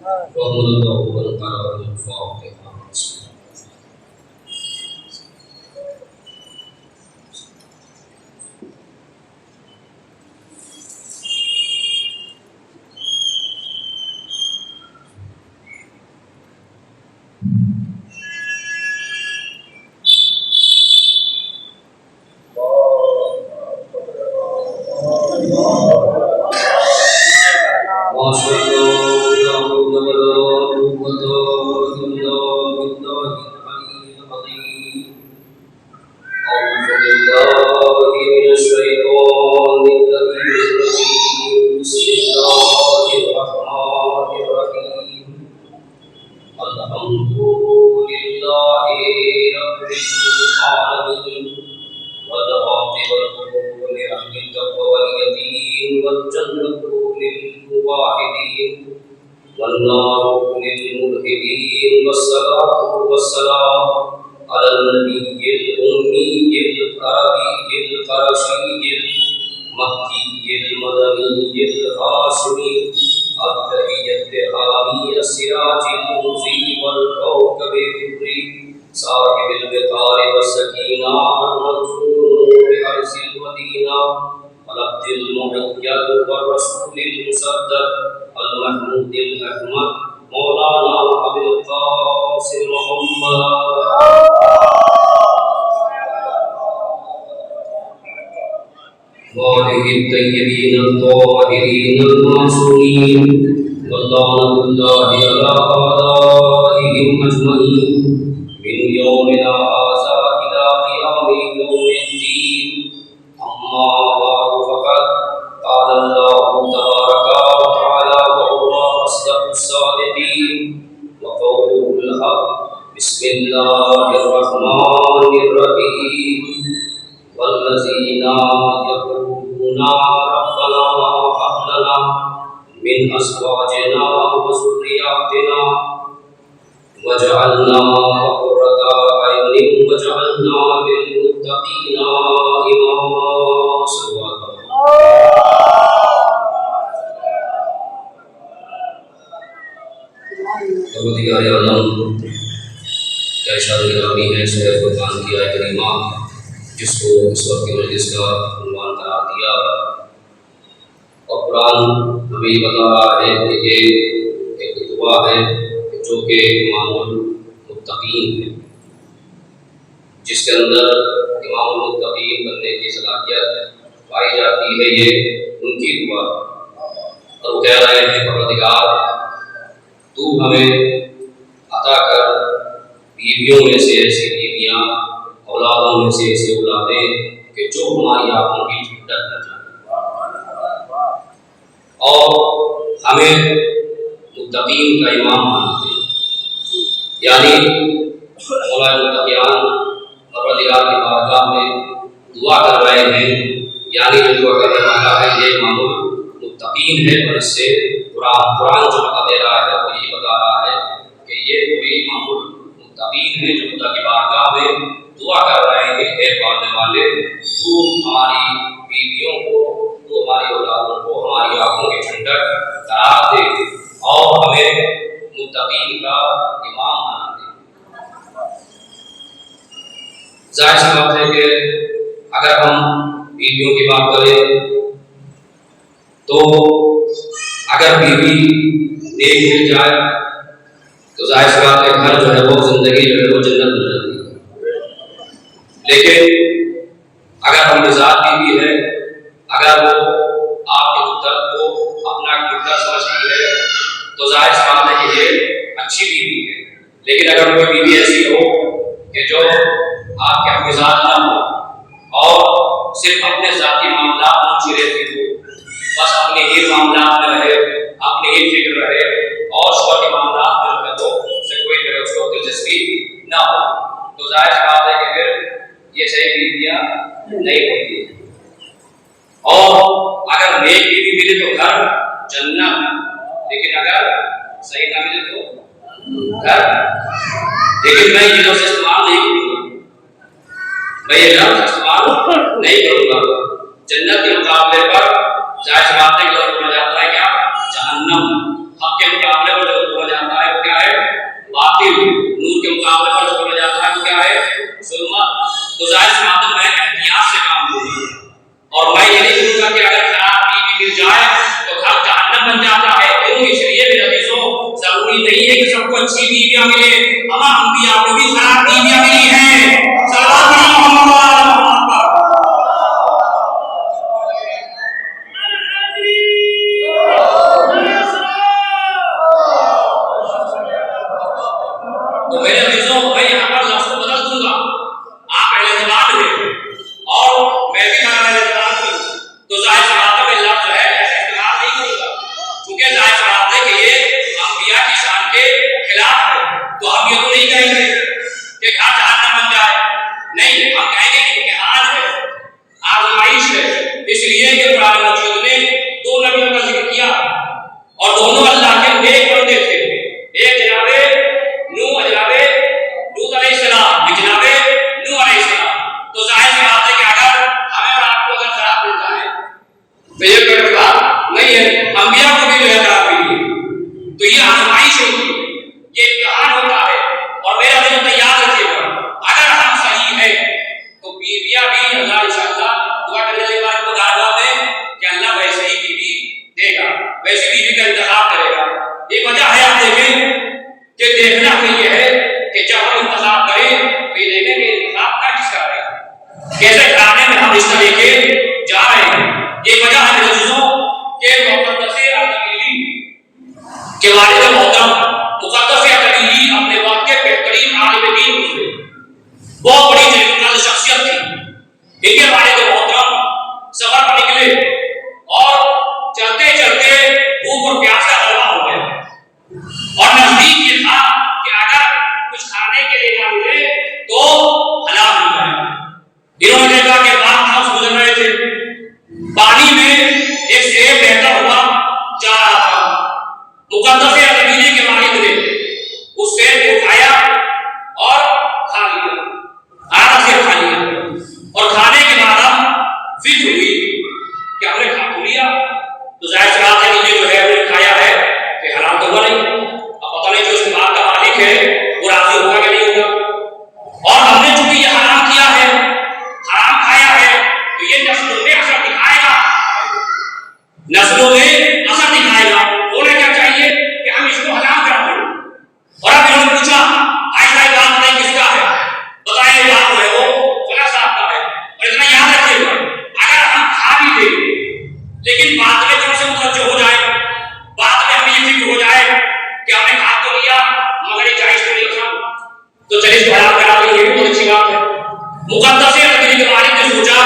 وهم الله والقرار الفاتحة. والنار للملحدين والصلاة والسلام على النبي الأمي العربي القرشي المكي المدني الهاشمي التحية الحامي السراج المضيء والكوكب الدري صاحب الوقار والسكينة المدفون بأرض المدينة والعبد المؤيد والرسول المصدق المحمود الأحمد مولانا أبي القاسم محمد وآله الطيبين الطاهرين المعصومين واللعنة الله على أعدائهم أجمعين من يومنا هذا إلى قيام يوم الدين. أما بعد فقد قال الله تبارك وتعالى وهو أصدق الصادقين وقوله الحق. بسم الله الرحمن الرحيم. والذين يقولون ربنا هب لنا من أزواجنا وذرياتنا وجعلنا قرة أعين وجعلنا للمتقين إماما. پروردگار عالم کا ارشاد گرامی ہے سورہ فرقان کی آیت کریمہ جس کو اس وقت کی مجلس کا عنوان قرار دیا، اور قرآن ہمیں یہ بتا رہا ہے کہ یہ ایک دعا ہے جو کہ امام المتقین ہے، جس کے اندر امام المتقین بننے کی صلاحیت پائی جاتی ہے. یہ ان کی دعا، اور وہ کہہ رہے ہیں پروردگار تو ہمیں عطا کر بیویوں میں سے ایسی بیویاں، اولادوں میں سے ایسی اولادیں کہ جو ہماری آنکھوں کی ٹھنڈک نہ جائے، اور ہمیں متقین کا امام بنا دے. یعنی مولا متقیان پروردگار کی بارگاہ میں دعا کر رہے ہیں، یعنی جو دعا کرنے والا ہے یہ امام المتقین ہے. اور اس سے قرآن جو بتا دے رہا ہے وہ یہ بتا رہا ہے کہ یہ کوئی امام المتقین ہے جو خدا کی بارگاہ میں دعا کر رہے ہیں. اے پالنے والے، تو ہماری بیویوں کو، تو ہماری اولادوں کو ہماری آنکھوں کی ٹھنڈک کرا دے اور ہمیں متقین کا امام بنا دے. ظاہر سی بات ہے کہ اگر ہم بیویوں کی بات کریں تو اگر بیوی نیک مل جائے تو ظاہر سی بات ہے گھر جو ہے وہ زندگی جو ہے وہ جنت بن جاتی ہے. لیکن اگر ہم مزاج بیوی ہے، اگر وہ آپ کے درد کو اپنا کردار سمجھتی ہے تو ظاہر سی بات ہے کہ یہ اچھی بیوی ہے. لیکن اگر کوئی بیوی ایسی ہو کہ جو آپ کے مزاج نہ ہو اور صرف اپنے ذاتی معاملات میں مچی رہتی ہو، بس اپنے ہی معاملات میں رہے، اپنے ہی فکر رہے، اور شوہر کے معاملات میں جو ہے تو سے کوئی جو ہے اس کو دلچسپی نہ ہو، تو ظاہر سی بات ہے کہ پھر یہ صحیح بیویاں نہیں ہوتی. اور اگر نیک بیوی ملے تو گھر جنت، لیکن اگر صحیح نہ ملے تو گھر. لیکن میں یہ لفظ استعمال نہیں کروں گا، میں یہ لفظ استعمال نہیں کروں گا. جنت کے مقابلے پر ظاہر سی بات ہے کہ بولا جاتا ہے کیا؟ جہنم. حق کے مقابلے پر جو تو ظاہر سی بات ہے میں احتیاط سے کام لوں گا، اور میں یہ نہیں کروں گا کہ اگر خراب بیوی مل جائے تو گھر جہنم بن جاتا ہے۔ کیوں؟ اس لیے میرے عزیزوں ضروری نہیں ہے کہ سب کو اچھی بیویاں ملے، ہمارے انبیاء کو بھی خراب بیویاں ملی ہیں۔ صلوات محمد تو میرے عزیزوں میں یہاں پر لفظ کو بدل دوں گا، آپ اہل زبان ہیں اور میں بھی اہل زبان ہوں، تو ظاہر سی بات ہے میں لفظ ہے ایسے استعمال نہیں کروں گا، کیونکہ ظاہر سی بات ہے کہ یہ انبیاء کی شان کے خلاف ہے۔ تو ہم یہ تو نہیں کہیں گے کہ گھر جہنم بن جائے، نہیں، ہم کہیں گے کہ امتحان ہے، آزمائش ہے، اس لیے کہ قرآن مجید نے دو نبیوں کا ذکر کیا اور دونوں اللہ کے نیک بندے تھے، ایک جناب نوح جناب لوط علیہ السلام، جناب نوح علیہ السلام۔ تو ظاہر سی بات ہے کہ اگر ہمیں اور آپ کو اگر خراب مل جائے تو یہ کوئی بات نہیں ہے، انبیاء کو بھی جو ہے خراب ملی، تو یہ آزمائش ہوتی ہے، یہ امتحان ہوتا ہے۔ اور میرا دل تیار رکھیے گا، اگر ہم صحیح ہیں تو بیویاں بھی اللہ انشاءاللہ دعا کرنے کے بعد کو دعا میں کہ اللہ ویسے ہی بیوی دے گا، ویسی بیوی کا انتخاب کرے گا۔ یہ وجہ ہے آپ دیکھیں کہ دیکھنا ہمیں یہ ہے کہ جب ہم انتخاب کریں تو یہ دیکھیں کہ انتخاب کا کس کا ہے، کیسے کھانے میں ہم رشتہ لے کے جا رہے ہیں۔ یہ وجہ ہے میرے عزیزوں کہ مقدس ارطبیلی کے والد محترم مقدس ارطبیلی اپنے وقت کے بہترین عالم دین گزرے، بہت بڑی جلیل شخصیت تھی۔ ان کے والد محترم سفر پر نکلے اور چلتے چلتے بھوک اور پیاس کا غلبہ ہو گیا، اور نزدیک یہ تھا کہ اگر کچھ کھانے کے لیے نہ ملے تو ہلاک ہو جائے۔ انہوں نے دیکھا کہ باغ ہاؤس گزر رہے تھے، پانی میں ایک سیب بہتا ہوا جا رہا تھا۔ مقدس ارطبیلی کے والد نے اس سیب کو اٹھایا اور کھا لیا، آدھا سیب کھا لیا، اور کھانے کے بعد ہم فکر ہوئی کہ ہم نے کھا تو لیا، تو ظاہر سی بات ہے کہ یہ جو ہے ہم نے کھایا ہے کہ حرام تو ہوا نہیں، اب پتہ نہیں جو اس بات کا مالک ہے وہ راضی ہوگا کہ نہیں ہوگا، اور ہم نے چونکہ یہ حرام کیا ہے، حرام کھایا ہے، تو یہ نسلوں میں اثر دکھائے گا، نسلوں میں اثر دکھائے گا۔ انہیں کیا چاہیے کہ ہم اس کو حرام کر دیں۔ اور اب انہوں نے پوچھا آئندہ یہ بات نہیں کس کا ہے، بتائیں یہ بات جو ہے وہ فلاں صاحب کا ہے۔ اور اتنا یاد رکھیے گا اگر ہم کھا بھی دیں لیکن بعد میں جب سے متوجہ ہو جائے، بعد میں ہمیں یہ فکر ہو جائے کہ ہم نے کھا تو لیا مگر یہ جائز تو نہیں تھا، تو چلیے اس کو حرام کرا دیں، یہ بھی بہت اچھی بات ہے۔ مقدس ارطبیلی کے والد نے سوچا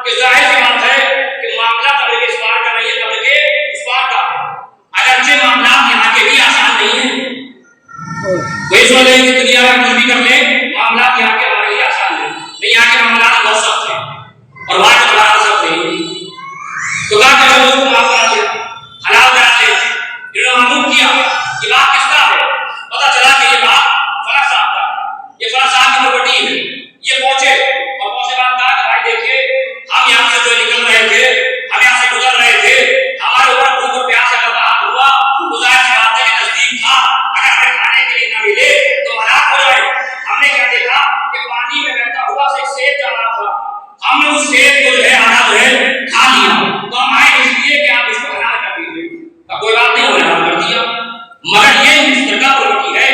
کہ ظاہر سی بات ہے کہ معاملہ قبر کے اس پار کا نہیں ہے، قبر کے اس پار کا ہے، اگرچہ معاملات یہاں کے بھی آسان نہیں ہیں، وہی سوچ رہے ہیں کہ دنیا میں کچھ بھی کر لیں معاملات یہاں کے ہمارے لیے آسان نہیں، نہیں یہاں کے معاملات بہت سخت ہیں اور وہاں کے معاملات سخت نہیں۔ تو کہا کہ لوگوں کو معاف کرا دیں، حلال کرا دیں۔ انہوں نے معلوم کیا یہ بات کس کا ہے، پتا چلا کہ یہ بات فلاں صاحب کا، یہ فلاں صاحب کی پراپرٹی ہے۔ یہ پہنچے اور پہنچے بعد کہا کہ بھائی دیکھیے ہم یہاں سے جو نکل رہے تھے، ہم یہاں سے گزر رہے تھے، ہمارے اوپر بھوک اور پیاس کا بہت ہوا، ظاہر سی بات ہے کہ نزدیک تھا اگر ہمیں کھانے کے لیے نہ ملے تو ہلاک ہو جائے۔ ہم نے کیا دیکھا کہ پانی میں بہتا ہوا سے ایک سیب جا رہا تھا، ہم نے اس سیب کو جو ہے آدھا جو ہے کھا لیا، تو ہم آئے اس لیے کہ آپ اس کو حلال کر دیجیے۔ اب کوئی بات نہیں، ہم نے حلال کر دیا، مگر یہ مشترکہ پراپرٹی ہے،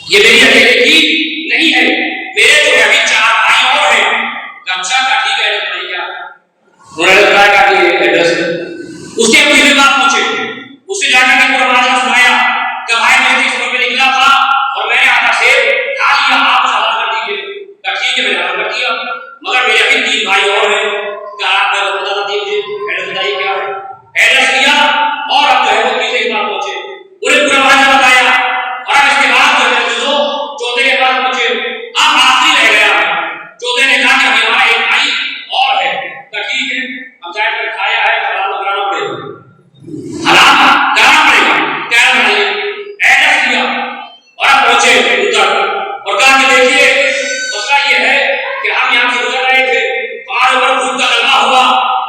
یہ میری اکیلے کی نہیں ہے، میرے جو ہے ابھی 4 بھائی اور ہیں۔ اچھا کا ٹھیک ہے نہیں کیا انہوں نے بتایا کہ یہ ایڈریس ہے، اس کے اپنی بات پوچھے، اس سے جا کر کے پورا واقعہ سنایا کہ بھائی میں اس سفر پہ نکلا تھا اور میں نے آدھا سیب کھا لیا، آپ حلال کر دیجیے۔ کہ ٹھیک ہے میں نے حلال کر دیا، مگر میرے ابھی 3 بھائی اور ہیں، کہ آپ کا بتا دیجیے ایڈریس بتائیے کیا ہے۔ ایڈریس دیا اور اب جو ہے وہ تیسرے کی بات پہنچے، انہیں پورا واقعہ بتایا، اور اب اس کے بعد جو ہے چوتھے کے بعد پہنچے، اب آخری رہ گیا ہے۔ چوتھے نے کہا کہ ہمارا ایک بھائی اور ہے، کہ ٹھیک ہے اب ظاہر کر کھایا ہے حلال کرانا پڑے گا، حرام کرانا پڑے گا، کیا بنائیے ایڈریس دیا اور اب پہنچے ادھر اور کہا کہ دیکھیے مسئلہ یہ ہے کہ ہم یہاں سے گزر رہے تھے، ہمارے اوپر بھوک کا غلبہ ہوا،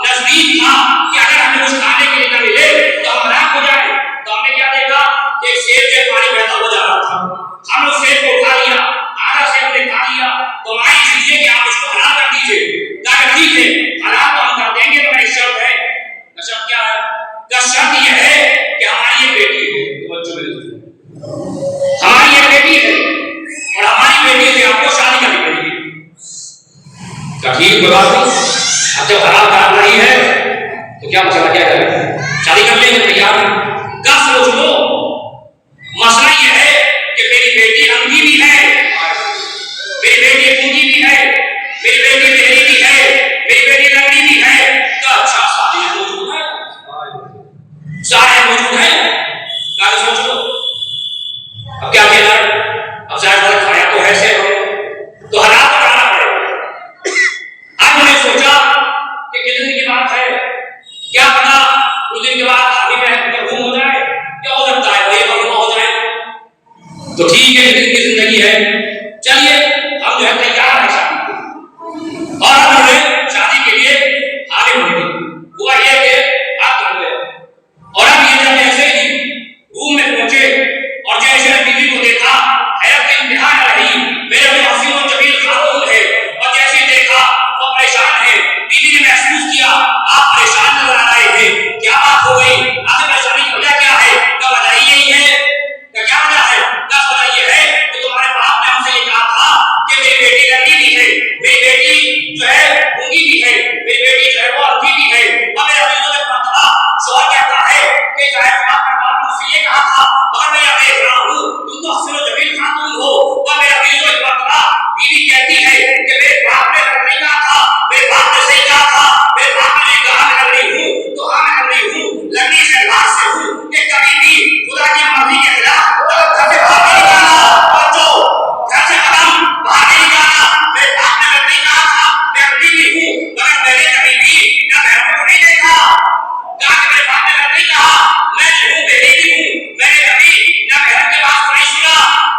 نزدیک تھا کہ اگر ہمیں کچھ کھانے کے لیے نہ ملے تو ہم ہلاک ہو جائے، تو ہم نے کیا دیکھا کہ ایک سیب سے پانی بہتا ہوا جا رہا تھا، ہم اس سیب کو اٹھا لیا، آدھا سیب نے کھا لیا، تو ہماری اس لیے کہ آپ اس ہماری ایک بیٹی ہے اور ہماری بیٹی سے آپ کو شادی کرنی پڑے گی. ٹھیک کوئی بات نہیں. اب جب حلال کام نہیں ہے تو کیا مسئلہ کیا ہے؟ شادی کر لیں گے تیار ہیں. کیا سوچ لو مسئلہ یہ ہے کہ میری بیٹی اندھی بھی ہے, میری بیٹی گونگی بھی ہے, میری بیٹی بہری بھی ہے, میری بیٹی لنگڑی بھی ہے. تو اچھا شادی موجود ہے, سارے موجود ہیں. کیا سوچ لو اب کیا کہنا ہے؟ اب ظاہر بات کھایا تو ہے سے تو حلال بنانا پڑے گا. اب ہم نے سوچا کہ کتنے دن کی بات ہے, کیا پتا کچھ دن کے بعد ابھی میں مرحوم ہو جائے, کیا ہو سکتا ہے وہی مرحوم ہو جائے. تو ٹھیک ہے کتنی کی زندگی ہے, چلیے ہم جو ہے تیار ہیں شادی کو. اور ہم نے شادی کے لیے آگے بڑھ گئے. ہوا یہ کہ آپ کر گئے اور اب یہ جب ایسے ہی روم میں پہنچے اور جیسے بیوی کو دیکھا حیرت انتہا نہ رہی. میرے وہ حسین و جمیل خاتون ہے اور جیسے دیکھا وہ پریشان ہے. بیوی نے محسوس کیا آپ پریشان نظر آ رہے تھے, کیا بات ہو گئی؟ آپ کی پریشانی کی وجہ کیا ہے؟ کیا وجہ یہی ہے؟ کیا وجہ ہے؟ کیا وجہ یہ ہے کہ تمہارے باپ نے ہم سے یہ کہا تھا کہ میری بیٹی لڑکی بھی ہے, میری بیٹی جو ہے گونگی بھی ہے, میری بیٹی جو ہے وہ اندھی بھی ہے. اور میرے عزیزوں نے مرتبہ شوہر کہتا ہے کہ چاہے آپ کے باپ نے اسے یہ کہا تھا مگر میں یہ دیکھ رہا ہوں تم تو حسین و جمیل خاتون ہو. اور میرے عزیزوں ایک مرتبہ بیوی کہتی ہے کہ میرے باپ نے لڑکی کہا تھا, میرے باپ نے صحیح کہا تھا, میرے باپ نے کہا میں لڑکی ہوں تو ہاں میں لڑکی ہوں, لڑکی سے لاش سے ہوں کہ کبھی بھی خدا کی مرضی کے خلاف گھر سے باہر نہیں نکالا. اور جو گھر سے قدم باہر نہیں نکالا, میرے باپ نے لڑکی کہا تھا میں لڑکی بھی ہوں مگر میں نے کبھی بھی نہ بہن کو نہیں دیکھا. کہا کہ میرے باپ نے لڑکی کہا میں جو ہوں بیٹی بھی ہوں, میں نے کبھی نہ بہن کے پاس نہیں سنا,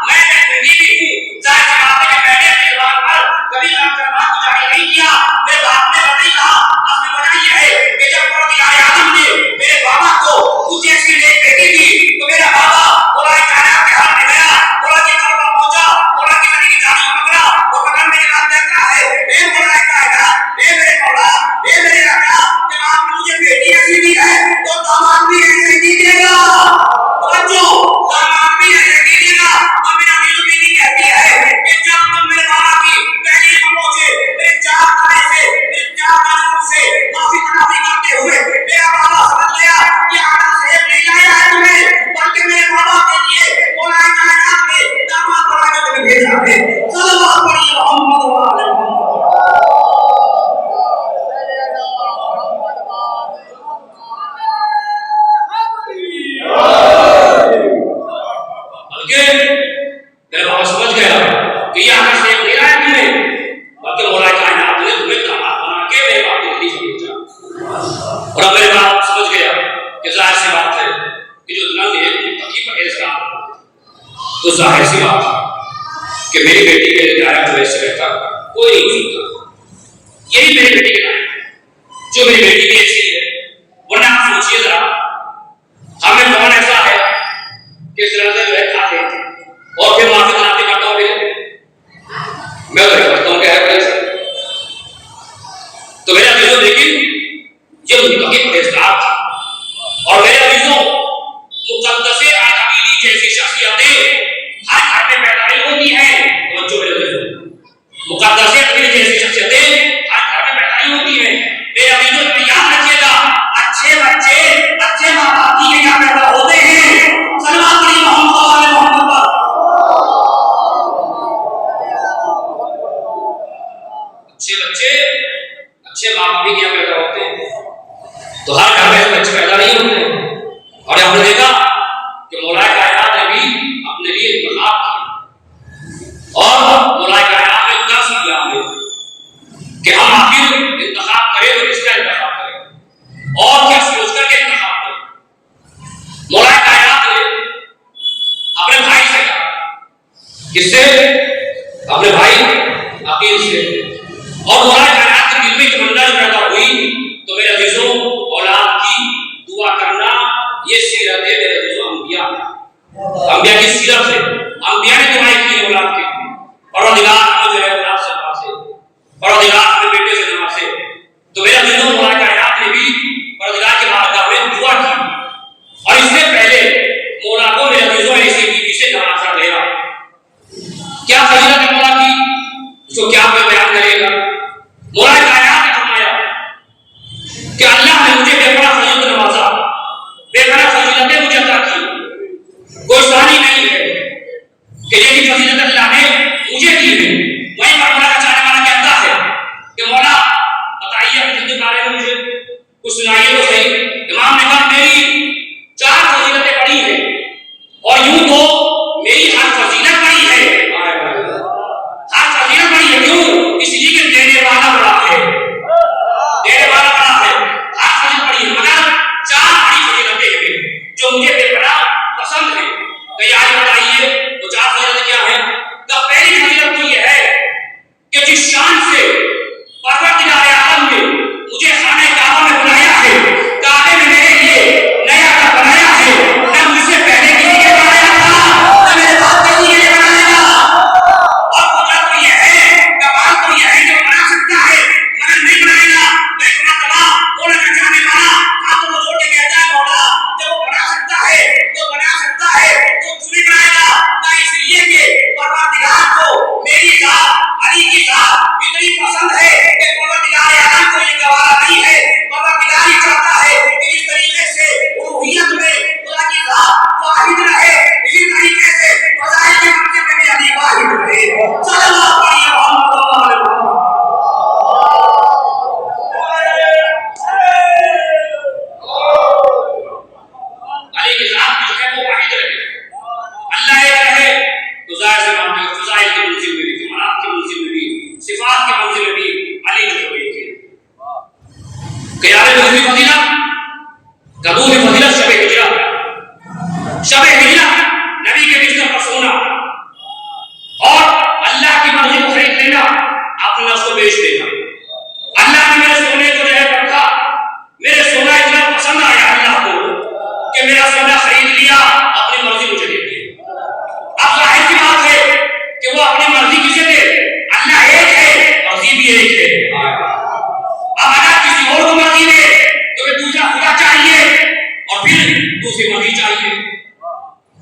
میں بیٹی بھی ہوں. ظاہر سی بات ہے کہ میں نے اپنے زبان پر کبھی بات کو ظاہر نہیں کیا. میرے باپ نے لڑکی کہا, اصل وجہ یہ ہے کہ جب پروردگار عالم نے میرے بابا کو مجھ جیسی ایک بیٹی دی تو میرا بابا مولا کائنات کے حال میں گیا, مولا کی طرف پہنچا, مولا کی نبی کی جانب پکڑا اور پکڑنے کے بعد کہتا ہے اے مولا کائنات, اے میرے مولا, اے میرے آقا, کہ آپ نے مجھے بیٹی ایسی دی ہے تو داماد بھی ایسے دیجیے گا. توجہ, داماد بھی ایسے دیجیے گا. اور میرا دل بھی کہتی ہے کہ جب تم میرے بابا کی پہلی میں پہنچے میرے چار کھانے سے, میرے چار کھانوں سے معافی تنافی کرتے ہوئے میرا بابا سمجھ گیا کہ آنا صحیح نہیں لایا ہے تمہیں, بلکہ میرے بابا کے لیے مولا کائنات نے داماد بنا کے تمہیں بھیجا ہے. صلی اللہ علیہ محمد و علیہ محمد. میرے بابا سمجھ گیا کہ یہ آنا صحیح نہیں لایا تمہیں, بلکہ مولا کائنات نے تمہیں داماد بنا کے میرے باپ کے لیے بھیجا. اور اب میرے باپ سمجھ گیا کہ ظاہر سی بات ہے کہ جو دنیا میں ایک تقی پرہیزگار تو ظاہر سی بات ہے کہ میری بیٹی کے لائق جو ایسے رہتا کوئی نہیں سنتا. یہی میری بیٹی کے لائق ہے جو میری بیٹی کی ایسی ہے. ورنہ آپ سوچیے ذرا ہمیں کون ایسا ہے کہ اس طرح سے جو ہے کھاتے ہیں اور پھر معافی تنافی کرتا ہوں. میں تو سمجھتا ہوں کہ ہے ایسا. تو میرے عزیزوں لیکن یہ متقی پرہیزگار تھا. اور میرے عزیزوں مقدس عقیلی جیسی شخصیتیں ہر گھر میں پیدا نہیں ہوتی ہیں. توجہ میرے عزیزوں, مقدس عقیلی جیسی شخصیتیں ہر گھر میں پیدا نہیں ہوتی ہیں. میرے عزیزوں میں یاد رکھیے گا اچھے بچے اچھے ماں باپ کی کیا پیدا ہوتے ہیں. صلوات علی محمد و آل محمد. اچھے بچے اچھے ماں باپ کی کیا پیدا ہوتے ہیں. تو ہر گھر میں بچے پیدا نہیں ہوتے. اور ہم نے دیکھا کہ مولا کائنات نے بھی اپنے لیے انتخاب کیا اور مولا کائنات نے درس دیا ہمیں کہ ہم آخر انتخاب کریں تو کس کا انتخاب کریں اور کیا سوچ کر کے انتخاب کریں. مولا کائنات نے اپنے بھائی سے کہا, کس سے؟ اپنے بھائی عقیل سے. اور مولا کائنات کے دل میں تمنا پیدا ہوئی. تو میرے عزیزوں اولاد کی دعا کرنا یہ سیرت ہے میرے عزیزوں انبیاء. انبیاء کی سیرت ہے. انبیاء نے دعائیں کی اولاد کے لیے. پروردگار ہمیں جو ہے اولاد سے نوازے, پروردگار ہمیں بیٹے سے نوازے. تو میرے عزیزوں مولا کائنات نے بھی پروردگار کی بارگاہ میں دعا کی. اور اس سے پہلے مولا کو میرے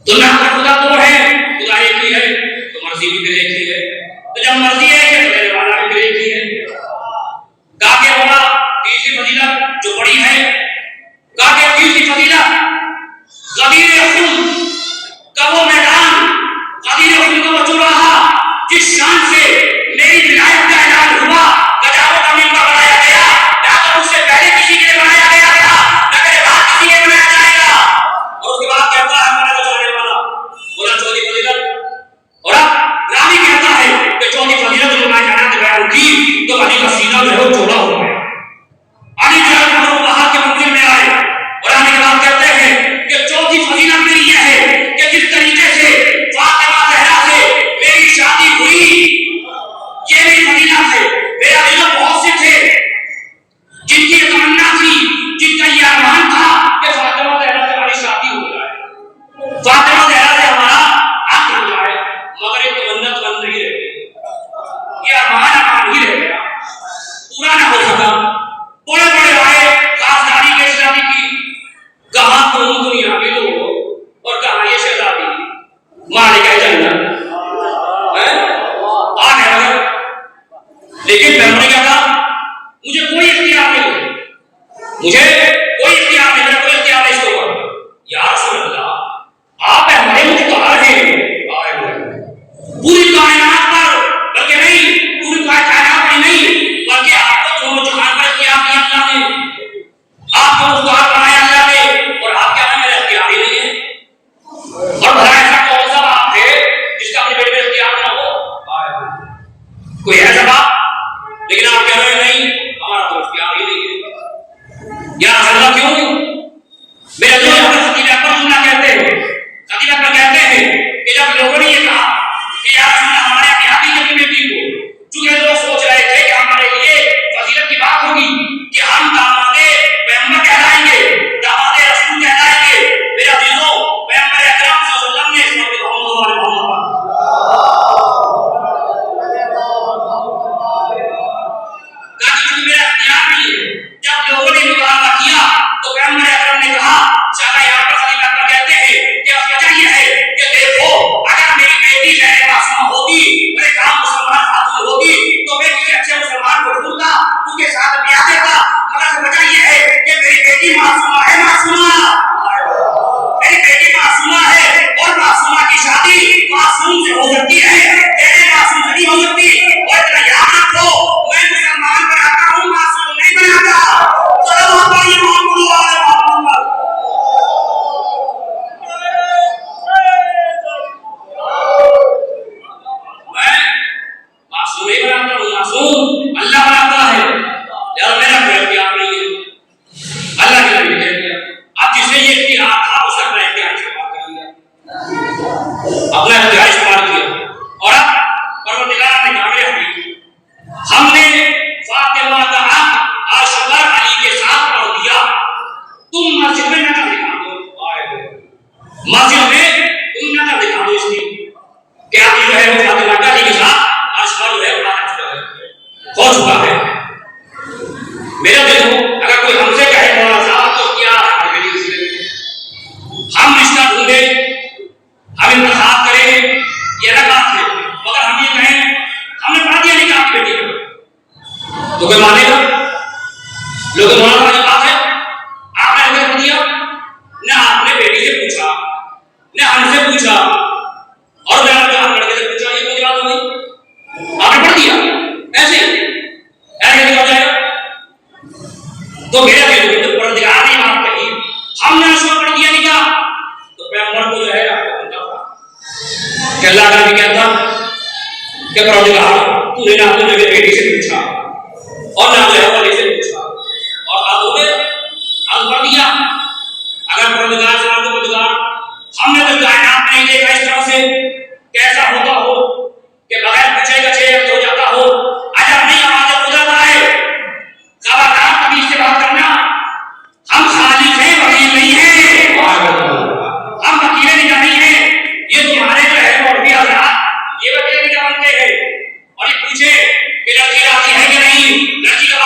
تو نہ خدا دو ہے، خدا ایک ہی ہے، تو مرضی بھی پھر ایک ہی ہے۔ تو جب مرضی ہے کہ میرے والا بھی پھر ایک ہی ہے۔ کہا کہ ہوگا تیسری فضیلت جو بڑی ہے، کہا کہ تیسری فضیلت غدیر خون کا وہ میدان، غدیر خون کا وہ چوراہا جس شان سے میری ولایت کا اعلان ہوا، گجاؤں کا ممبر بنایا گیا، نہ تو اس سے پہلے کسی کے لیے بنایا گیا تھا، نہ میرے بعد کسی کے بنایا جائے گا۔ اور اس کے بعد کہتا ہے ہمارا بچانے والا بولا چوتھی فضیلت، اور اب راوی کہتا ہے کہ چوتھی فضیلت جو میں جانا بیان کی تو علی کا سینہ جو ہے وہ چوڑا ہو گیا۔ علی جو ہے وہ وہاں کے منزل میں آئے اور آنے کے بعد کہتے ہیں کہ چوتھی فضیلت میری یہ ہے کہ جس طریقے سے فاطمہ زہرا سے میری شادی ہوئی، یہ میری فضیلت ہے۔ میرا دل بہت سے تھے جن کی تمنا تھی، جن کا یہ ارمان تھا کہ فاطمہ زہرا سے ہماری شادی ہو جائے، فاطمہ زہرا سے ہمارا عقد ہو جائے، مگر یہ تمنا نہیں رہ گئی، یہ ارمان ہی رہ گیا، پورا نہ ہو سکا۔ بڑے بڑے آئے، خاصداری کے شادی کی، کہاں تم دنیا کے لوگ اور کہاں یہ شہزادی مالک جنت آ گیا۔ لیکن پیغمبر نے کیا کہا مجھے کوئی اختیار نہیں ہے، مجھے کوئی اختیار نہیں ہے، کوئی اختیار نہیں اس کے اوپر۔ یا رسول اللہ آپ ہمارے مختار ہیں، پوری کائنات پر، بلکہ نہیں پوری کائنات میں نہیں بلکہ آپ کو دونوں جہان پر اختیار دیا اللہ نے، آپ کو مختار بنایا اللہ نے، اور آپ کیا میرا اختیار ہی نہیں ہے؟ اور بھلا ایسا کون سا باپ ہے جس کا اپنے بیٹے پہ اختیار نہ ہو؟ کوئی ایسا باپ؟ لیکن آپ کہہ رہے ہیں نہیں ہمارا تو اختیار ہی نہیں ہے۔ یا رسول اللہ کیوں؟ میرے جو یہاں پر خطیب اکبر جملہ کہتے ہیں، خطیب اکبر کہتے ہیں کہ جب لوگوں نے یہ کہا کہ یا رسول اللہ ہمارے اتحادی کی بیٹی کو، چونکہ لوگ سوچ رہے تھے کہ ہمارے لیے فضیلت کی بات ہوگی کہ ہم داماد پیغمبر کہلائیں گے، داماد رسول کہلائیں گے، میرا عزیزوں پیغمبر اکرم صلی اللہ علیہ وسلم نے اس وقت محمد میرا اختیار نہیں ہے۔ جب لوگوں نے مطالبہ کیا تو پیغمبر اکرم نے کہا، چاہے یہاں پر خلیفہ اکبر کہتے ہیں کہ وجہ یہ ہے کہ دیکھو اگر میری بیٹی غیر معصومہ ہوگی، میرے کام مسلمان خاتون ہوگی تو میں کسی اچھے مسلمان کو ڈھونڈتا، اس کے ساتھ بیاہ دیتا، مگر وجہ یہ ہے کہ میری بیٹی معصومہ ہے، معصومہ میری بیٹی معصومہ ہے، اور معصومہ کی شادی معصوم سے ہو سکتی ہے، تیرے معصوم سے نہیں ہو سکتی۔ اور اتنا یاد رکھو میں مسلمان بناتا ہوں، معصوم نہیں بناتا۔ صلی اللہ علیہ وسلم میں معصوم نہیں بناتا ہوں، معصوم اللہ بناتا ہے، اور میرا کوئی اختیار نہیں ہے، اللہ کے نبی کہہ دیا۔ اب جس نے یہ اختیار تھا اس نے اپنا اختیار استعمال کر لیا، اپنا اختیار استعمال کیا، اور اب پروردگار نے کہا میرے حبیب ہم نے فاطمہ کا حق اشغر علی کے ساتھ پڑھ دیا، تم مسجد میں نظر دکھا دو، مسجد میں تم نظر دکھا دو اس کی کہ ابھی جو ہے وہ فاطمہ کا علی کے ساتھ اشغر جو ہے ہو چکا ہے۔ میرے دلوں اگر کوئی ہم سے کہے مولانا صاحب تو کیا ہم رشتہ ڈھونڈے، ہم انتخاب کریں، یہ الگ بات ہے، مگر ہم یہ کہیں ہم نے پڑھ دیا نکاح کی بیٹی کو تو کوئی مانے گا؟ لوگ مولانا والی بات ہے آپ نے پڑھ دیا، نہ آپ نے بیٹی سے پوچھا نہ ہم سے پوچھا، اور نہ ہم لڑکے سے پوچھا، یہ کوئی بات نہیں، آپ نے پڑھ دیا ایسے ایسے ہو جائے گا۔ تو میرا بھی پروردگار نے بات کہی، ہم نے اس کو پڑھ دیا نکاح تو پیغمبر کو جو ہے کہ اللہ کا نبی کہتا کہ پروردگار تو نے نہ اپنے بیٹی سے پوچھا اور نہ جو ہے والی سے پوچھا، اور آپ نے اب پڑھ دیا۔ اگر پروردگار سے آپ کو پروردگار ہم نے تو کائنات میں نہیں دیکھا اس طرح سے کیسا ہوتا ہو کہ بغیر پوچھے گچھے ہو جاتا ہو، اگر نہیں آواز قدرت آئے خبردار کبھی سے بات کرنا، ہم خالق ہیں وکیل نہیں ہیں، ہم وکیل نہیں ہیں، یہ تمہارے جو ہے مولوی حضرات یہ وکیل نہیں بنتے ہیں، اور یہ پوچھے کہ لڑکی راضی ہے کہ نہیں، لڑکی کا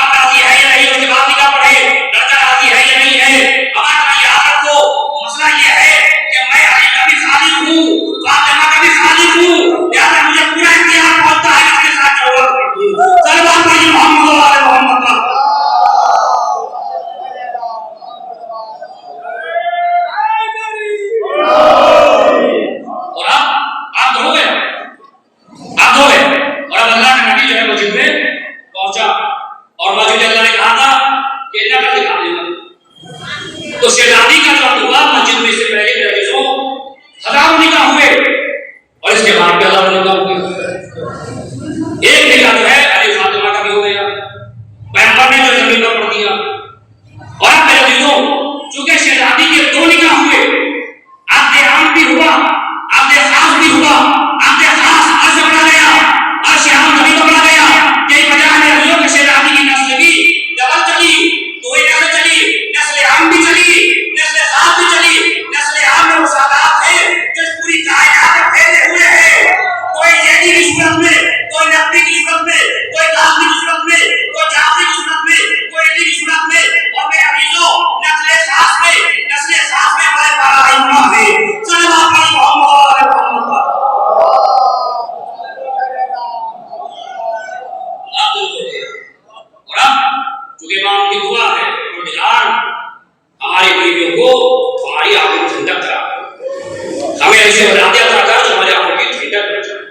اولاد عطا کر جو ہمارے آنکھوں کی ٹھنڈک بن جائے.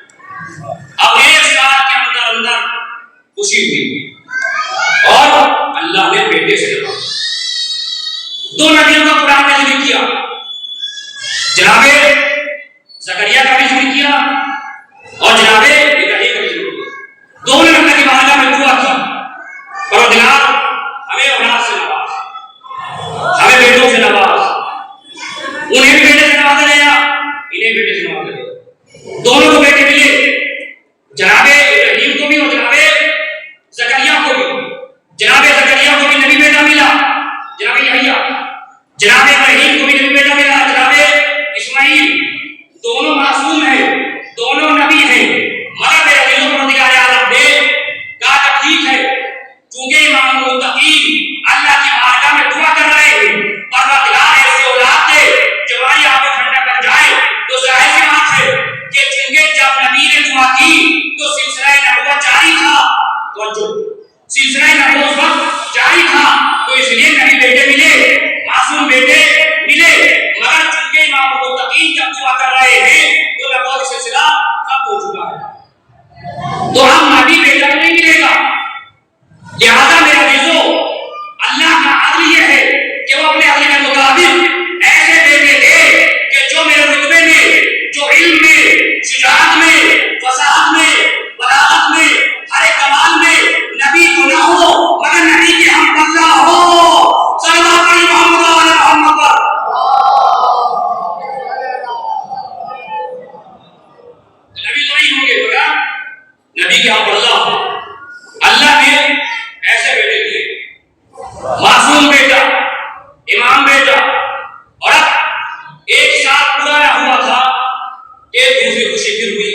اب ایک سال کے اندر خوشی ہوئی اور اللہ نے بیٹے سے نوازا. دو نبیوں کا قرآن نے ذکر کیا, جناب زکریا کا بھی ذکر کیا اور جناب ابراہیم کا بھی ذکر کیا. دونوں نے اللہ کی بارگاہ میں دعا کی, پروردگار ہمیں اولاد سے نواز, ہمیں بیٹوں سے نواز. انہیں بھی بیٹے سے نوازا گیا, انہیں بیٹے سے نوازا گیا. دونوں کو بیٹے ملے, جناب ابراہیم کو بھی اور جناب زکریا کو بھی. جناب زکریا کو بھی نبی بیٹا ملا, جناب یحییٰ. جناب ابراہیم کو بھی نبی بیٹا ملا, جناب اسماعیل. دونوں معصوم ہیں, دونوں نبی ہیں, مگر میرے دلوں پروردگار عالم نے کہا ٹھیک ہے, چونکہ امام المتقین اللہ کی بارگاہ میں دعا کر رہے ہیں, پروردگار ایسے اولاد دے جو ہماری آنکھیں ٹھنڈا کر جائے, تو ظاہر سی بات ہے کہ چونکہ جب نبی نے دعا کی تو سلسلہ نبوت جاری تھا, تو جو سلسلہ نبوت وقت جاری تھا, تو اس لیے نبی بیٹے ملے, معصوم بیٹے ملے. مگر چونکہ امام المتقین جب دعا کر رہے ہیں تو نبوت سلسلہ ختم ہو چکا ہے, تو ہم نبی بیٹا نہیں ملے گا. لہذا میرا عزیزو, اللہ کا عدل یہ ہے کہ وہ اپنے عدل کے مطابق ایسے بیٹے دے کہ جو میرے رتبے میں, جو علم میں, شجاعت میں, فصاحت میں, بلاغت میں, ہر ایک کمال میں نبی تو نہ ہو مگر نبی کے ہم پلہ ہو. صلی اللہ علیہ محمد پر نبی تو نہیں ہوں گے مگر نبی کے ہم پلہ ہو. اللہ نے ایسے بیٹے دیے, معصوم بیٹا, امام بیٹا. اور اب ایک سال پورا ہوا تھا کہ دوسری خوشی پھر ہوئی,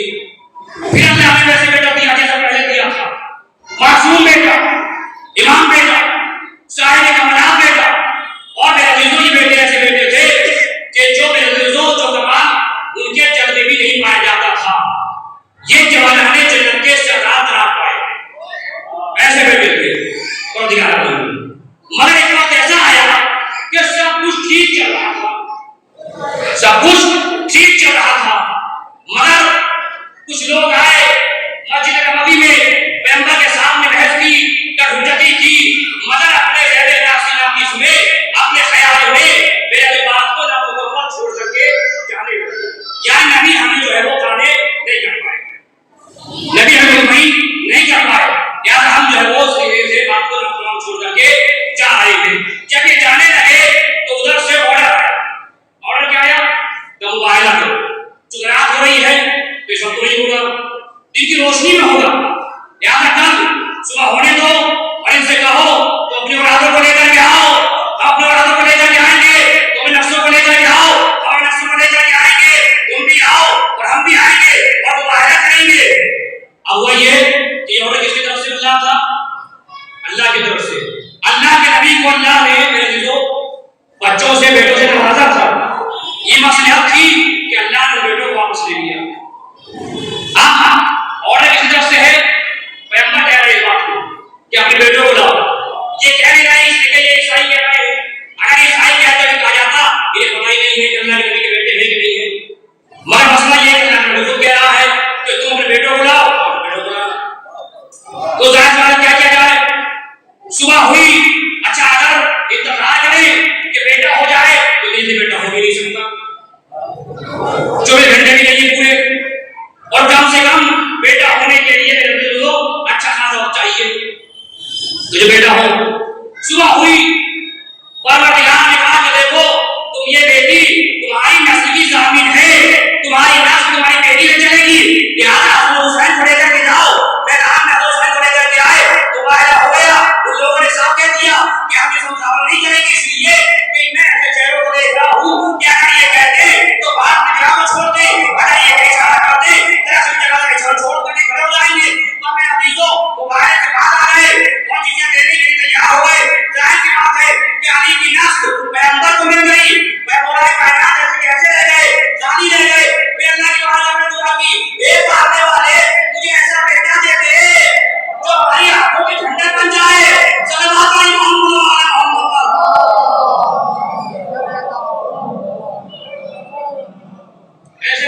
پھر اللہ نے ویسے بیٹا دیا جیسا پہلے دیا تھا. معصوم بیٹا, امام بیٹا, صاحب کمالات بیٹا. اور میرے عزیزوں یہ بیٹے ایسے بیٹے تھے کہ جو میرے عزیزوں جو کمال ان کے جگ میں بھی نہیں پایا جاتا تھا, یہ جوانان جنت کے سردار قرار پائے. ایسے بیٹے تھے اور دکھا رہا ہوں. مگر ایک وقت ایسا آیا کہ سب کچھ ٹھیک چل رہا تھا, سب کچھ ٹھیک چل رہا تھا, مگر کچھ لوگ آئے مسجد نبوی میں پیغمبر کے سامنے بحث کی, حجتی کی, مگر اپنے ذہن ناسی ناقص میں, اپنے خیال میں میرے بات کو نہ مکمل چھوڑ کر کے جانے لگے. یا نبی ہمیں جو ہے وہ کھانے نہیں کر پائے, نبی ہمیں مطمئن نہیں کر پائے, یا ہم جو ہے وہ سے بات کو نہ چھوڑ کر کے جا رہے ہیں. جب یہ جانے لگے تو ادھر سے آرڈر آیا. آرڈر کیا آیا کہ مباہلہ کرو, چونکہ رات ہو رہی ہے تو یہ سب تو نہیں ہوگا, دن کی روشنی میں ہوگا. یاد رکھنا صبح ہونے دو اور ان سے کہو تو اپنی اولادوں کو لے کر کے آؤ, اپنے اولادوں کو لے کر کے آئیں گے, تو اپنے نفسوں کو لے کر کے آؤ, اور نفسوں کو لے کر کے آئیں گے, تم بھی آؤ اور ہم بھی آئیں گے اور مباہلہ کریں گے. اب وہ یہ کہ یہ آرڈر کس کی طرف سے ملا تھا؟ اللہ کی طرف سے. اللہ کے نبی کو اللہ نے میرے عزیزوں بچوں سے, بیٹوں سے نوازا تھا. یہ مصلحت تھی کہ اللہ نے بیٹوں کو واپس لے لیا. آرڈر کس طرف سے ہے؟ پیغمبر کہہ رہے ہیں بات کو کہ اپنے بیٹوں کو لاؤ. یہ کہہ نہیں رہے اس لیے یہ عیسائی کہہ رہے ہیں. اگر عیسائی کہتے ہیں کہا جاتا یہ پتہ ہی نہیں ہے کہ اللہ کے نبی کے بیٹے ہیں کہ نہیں ہے. مگر مسئلہ یہ ہے کہ اللہ نے خود کہہ رہا ہے کہ تم اپنے بیٹوں کو لاؤ, بیٹوں کو لاؤ. تو ظاہر بات کیا کیا جائے؟ صبح ہوئی, اچھا اگر اتفاق کریں کہ بیٹا ہو جائے تو جلدی بیٹا ہو بھی نہیں سکتا, 24 گھنٹے بھی نہیں پورے, اور کم سے کم بیٹا ہونے کے لیے میرے لوگ اچھا خاصا وقت چاہیے. تو جو بیٹا ہو, صبح ہوئی, پروردگار نے کہا کہ دیکھو تم یہ بیٹی تمہاری نسل کی ضامن ہے, تمہاری نسل تمہاری بیٹی میں چلے گی. لہٰذا حضرت حسین کو لے کر کے جاؤ. میدان میں حضرت حسین کو لے کر کے آئے تو واحدہ ہو گیا. ان لوگوں نے صاف کہہ دیا کہ ہم اس مقابلہ نہیں کریں گے, اس لیے کہ میں ایسے چہروں کو دیکھ رہا ہوں کہ اگر یہ کہتے تو بات میں جگہ کو چھوڑ دیں, اگر یہ اشارہ کرتے درخت جگہ سے چھوڑ کر کے کھڑے ہو جائیں گے. تو میرے عزیزوں وہ باہر سے باہر آ گئے اور چیزیں دینے کے لیے تیار ہو گئے. ظاہر سی بات ہے کہ علی کی نسل پیغمبر کو مل گئی, میں مولا کائنات ایسے کیسے رہ گئے, ثانی رہ گئے. پھر اللہ کی بارگاہ میں دعا کی, اے مارنے والے مجھے ایسا بیٹا دے دے جو ہماری آنکھوں کے ٹھنڈک بن جائے. صلوات علی محمد و علی محمد. ایسے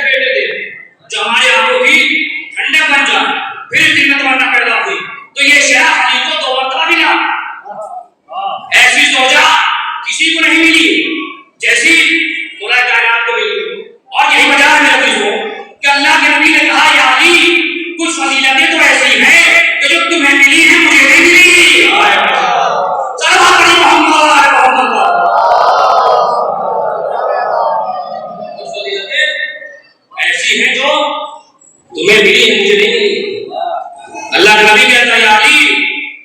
جو تمہیں ملی ہے مجھے نہیں ملی. اللہ کا نبی کہتا ہے یا علی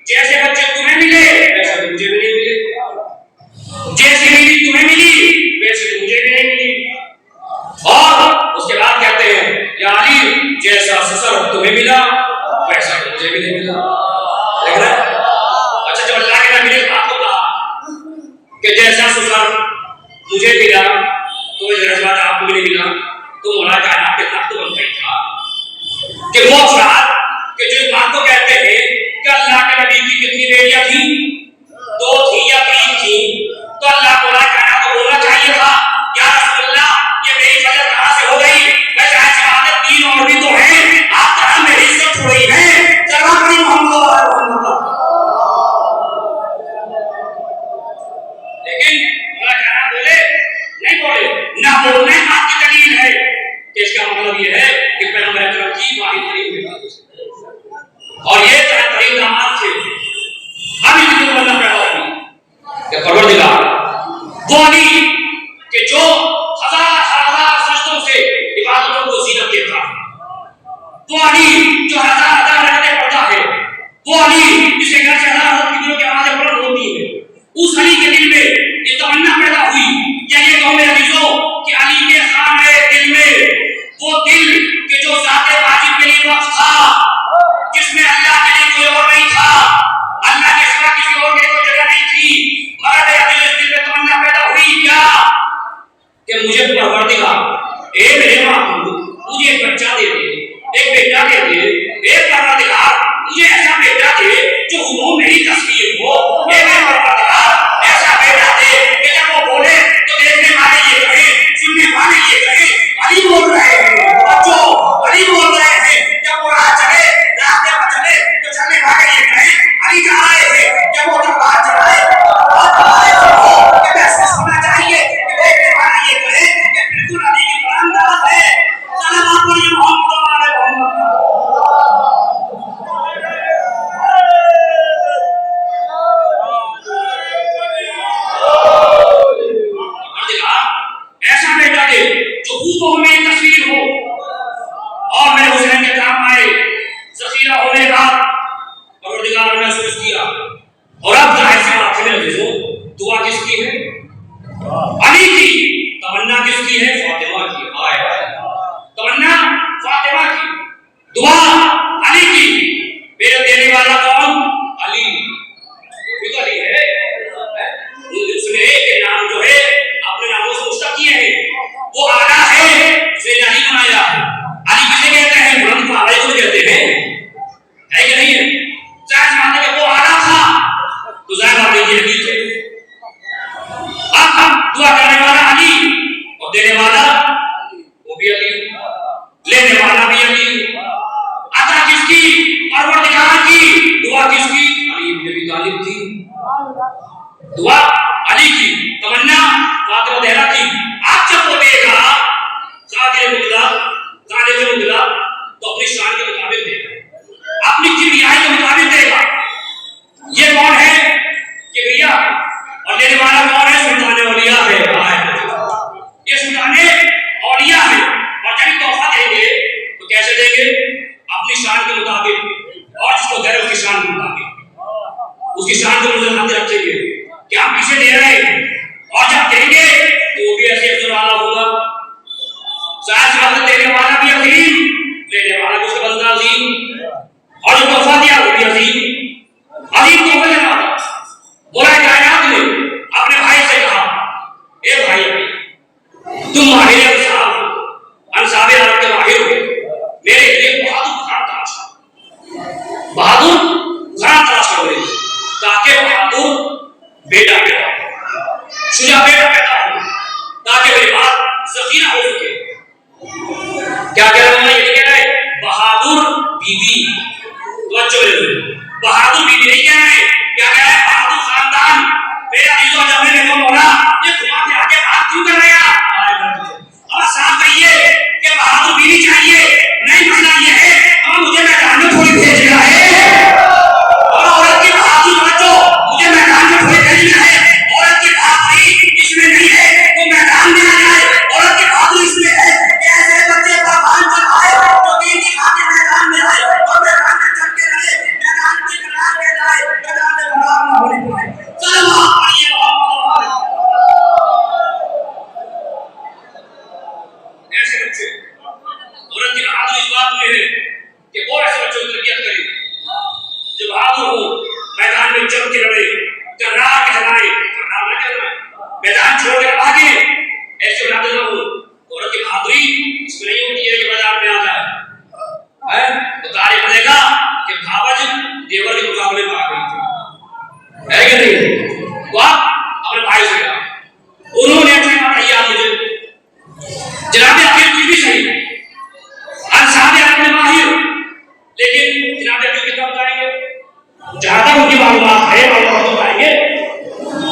جیسے بچے تمہیں ملے ویسے مجھے بھی نہیں ملے, جیسے بیوی تمہیں ملی ویسے مجھے بھی نہیں ملی. اور اس کے بعد کہتے ہیں یا علی جیسا سسر تمہیں ملا ویسا مجھے بھی نہیں ملا. دیکھ رہے ہیں. اچھا جب اللہ کے نبی نے بات کو کہا کہ جیسا سسر مجھے ملا تو جذبات آپ کو بھی نہیں ملا, تو مولا کائنات کے تخت بن گئی تھا کہ وہ افراد کہ جو اس بات کو کہتے ہیں کہ اللہ کے نبی کی کتنی بیٹیاں تھیں, 2 تھی یا 3 تھی, تو اللہ کو کائنات کو بولنا چاہیے تھا یا رسول اللہ یہ میری وجہ کہاں سے ہو گئی, میں شاید شہادت 3 اور بھی تو ہیں, آپ کہاں میری عزت چھوڑی ہے, چلا کری محمد. لیکن مولا کائنات بولے نہیں بولے, نہ بولنے آپ کی دلیل ہے کہ اس کا مطلب یہ ہے کہ پیغمبر اکرم کی واحد ترین بیٹا اور یہ ترین داماد تھے. اب ان کی تمنا پیدا ہوئی کہ پروردگار وہ علی کہ جو ہزار سجدوں سے عبادتوں کو زینت دیتا ہے, وہ علی جو ہزار رکعتیں پڑھتا ہے, وہ علی جسے گھر سے ہزار کی دنوں کی آوازیں بلند ہوتی ہیں, اس علی کے دل میں یہ تمنا پیدا ہوئی کہ یہ قوم عزیزوں کہ علی کے خانہ دل میں وہ دل کہ جو ذات واجب کے لیے وقف تھا, جس میں اللہ کے لیے کوئی اور نہیں تھا, اللہ کے سوا کسی اور کے کوئی جگہ نہیں تھی, مگر میرے دل میں تمنا پیدا ہوئی کیا کہ مجھے پروردگار اے میرے معبود مجھے ایک بچہ دے دے, ایک بیٹا دے دے, اے پروردگار مجھے ایسا بیٹا دے جو ہو میری تصویر ہو, اے میرے پروردگار ایسا بیٹا دے کہ جب وہ بولے تو دیکھنے والے یہ کہیں, سننے والے یہ کہیں علی بول رہے ہیں, جو علی بول رہے ہیں, جب وہ راہ چلے راستے پر چلے تو چلنے والے یہ کہیں علی جا رہے ہیں, جب وہ باہر چلائے کہ محسوس ہونا چاہیے کہ دیکھنے والے یہ کہیں کہ بالکل علی کی برآمدات ہے. سلام علیکم محمد ایسا بیٹا دے جو ہو میری تصویر ہو اور میرے حسین کے کام آئے. ذخیرہ ہونے کا پروردگار نے محسوس کیا. اور اب ظاہر سی بات ہے عزیزوں, دعا کس کی ہے؟ علی کی. تمنا کس کی ہے؟ فاطمہ کی. تمنا فاطمہ کی, دعا علی کی. میرے دینے والا کون؟ علی. بھی تو علی ہے. اس نے ایک نام جو ہے اپنے ناموں سے مشتق کیے ہیں, وہ آلہ ہے, اسے علی بنایا. علی کسے کہتے ہیں؟ بلند پہاڑی کو کہتے ہیں, ہے کہ نہیں ہے؟ ظاہر بات ہے کہ وہ آلہ تھا تو ظاہر بات ہے یہ علی تھے. اب دعا کرنے والا علی اور دینے والا وہ بھی علی, لینے والا بھی علی. عطا کس کی؟ پروردگار کی. دعا کس کی؟ علی بن ابی طالب کی. دعا علی کی, تمنا فاطمہ زہرا کی. آج جب وہ دے گا قادر مطلق تو اپنی شان کے مطابق دے گا, اپنی کبریائی کے مطابق دے گا. یہ کون ہے؟ کبریا. اور لینے والا کون ہے؟ سلطان اولیاء ہے. یہ سلطان اولیاء ہے. اور جب تحفہ دیں گے تو کیسے دیں گے؟ اپنی شان کے مطابق, اور جس کو دے رہے اس کی شان کے مطابق, اس کی شان کو نظر آتے رکھیں گے کہ آپ کسے دے رہے ہیں, اور جب دیں گے تو وہ بھی ایسے افضل والا ہوگا. ظاہر سی بات ہے دینے والا بھی عظیم, لینے والا بھی اس کا بندہ عظیم, اور جو تحفہ دیا وہ بھی عظیم تحفہ دینا تھا. مولا کائنات نے اپنے بھائی سے کہا اے بھائی تم ماہر انصاب عرب کے ماہر ہو, میرے لیے بہادر گھر تلاش کرو تاکہ بہادر بیٹا پیدا ہو, شجاع بیٹا پیدا ہو, تاکہ میری بات ذخیرہ ہو سکے. کیا کہہ رہا ہوں میں؟ یہ کہہ رہا ہے بہادر بیوی. بہادر بیوی نہیں کہہ رہے, کیا کہہ رہا ہے؟ بہادر خاندان. میرا عزیزو جب میں نے مولا یہ گھما کے آگے بات کیوں کر رہے ہیں؟ اب صاحب کہیے کہ بہادر بیوی چاہیے, نہیں مسئلہ یہ ہے اب مجھے میدان میں تھوڑی بھیج رہا ہے, اور عورت کی بہادر بچوں مجھے میدان میں تھوڑی بھیجنا ہے. عورت کی بہادری اس میں نہیں ہے وہ میدان میں آ جائے, عورت کی بہادری اس میں ہے کہ ایسے بچے پر بھان کہ وہ ایسے بچوں کی تربیت کرے جو بہادر ہو، میدان میں جم کے لڑے، کرار کہلائے، کرار نہ کہلائے، میدان چھوڑ کر آگے ایسے اولاد نہ ہو۔ عورت کی بہادری اس میں نہیں ہوتی ہے کہ میدان میں آ جائے، تو تاریخ بنے گا کہ بھاوج دیور کے مقابلے میں آ گئی تھی، ہے کہ نہیں؟ وہ اپنے بھائی سے کہا، انہوں نے اپنی بات کہی مجھے جناب عقیل کچھ بھی صحیح ہے، انصاب اپنے ماہر، لیکن جناب عقیل کتنا بتائیں گے؟ جہاں تک ان کی معلومات ہے معلومات بتائیں گے،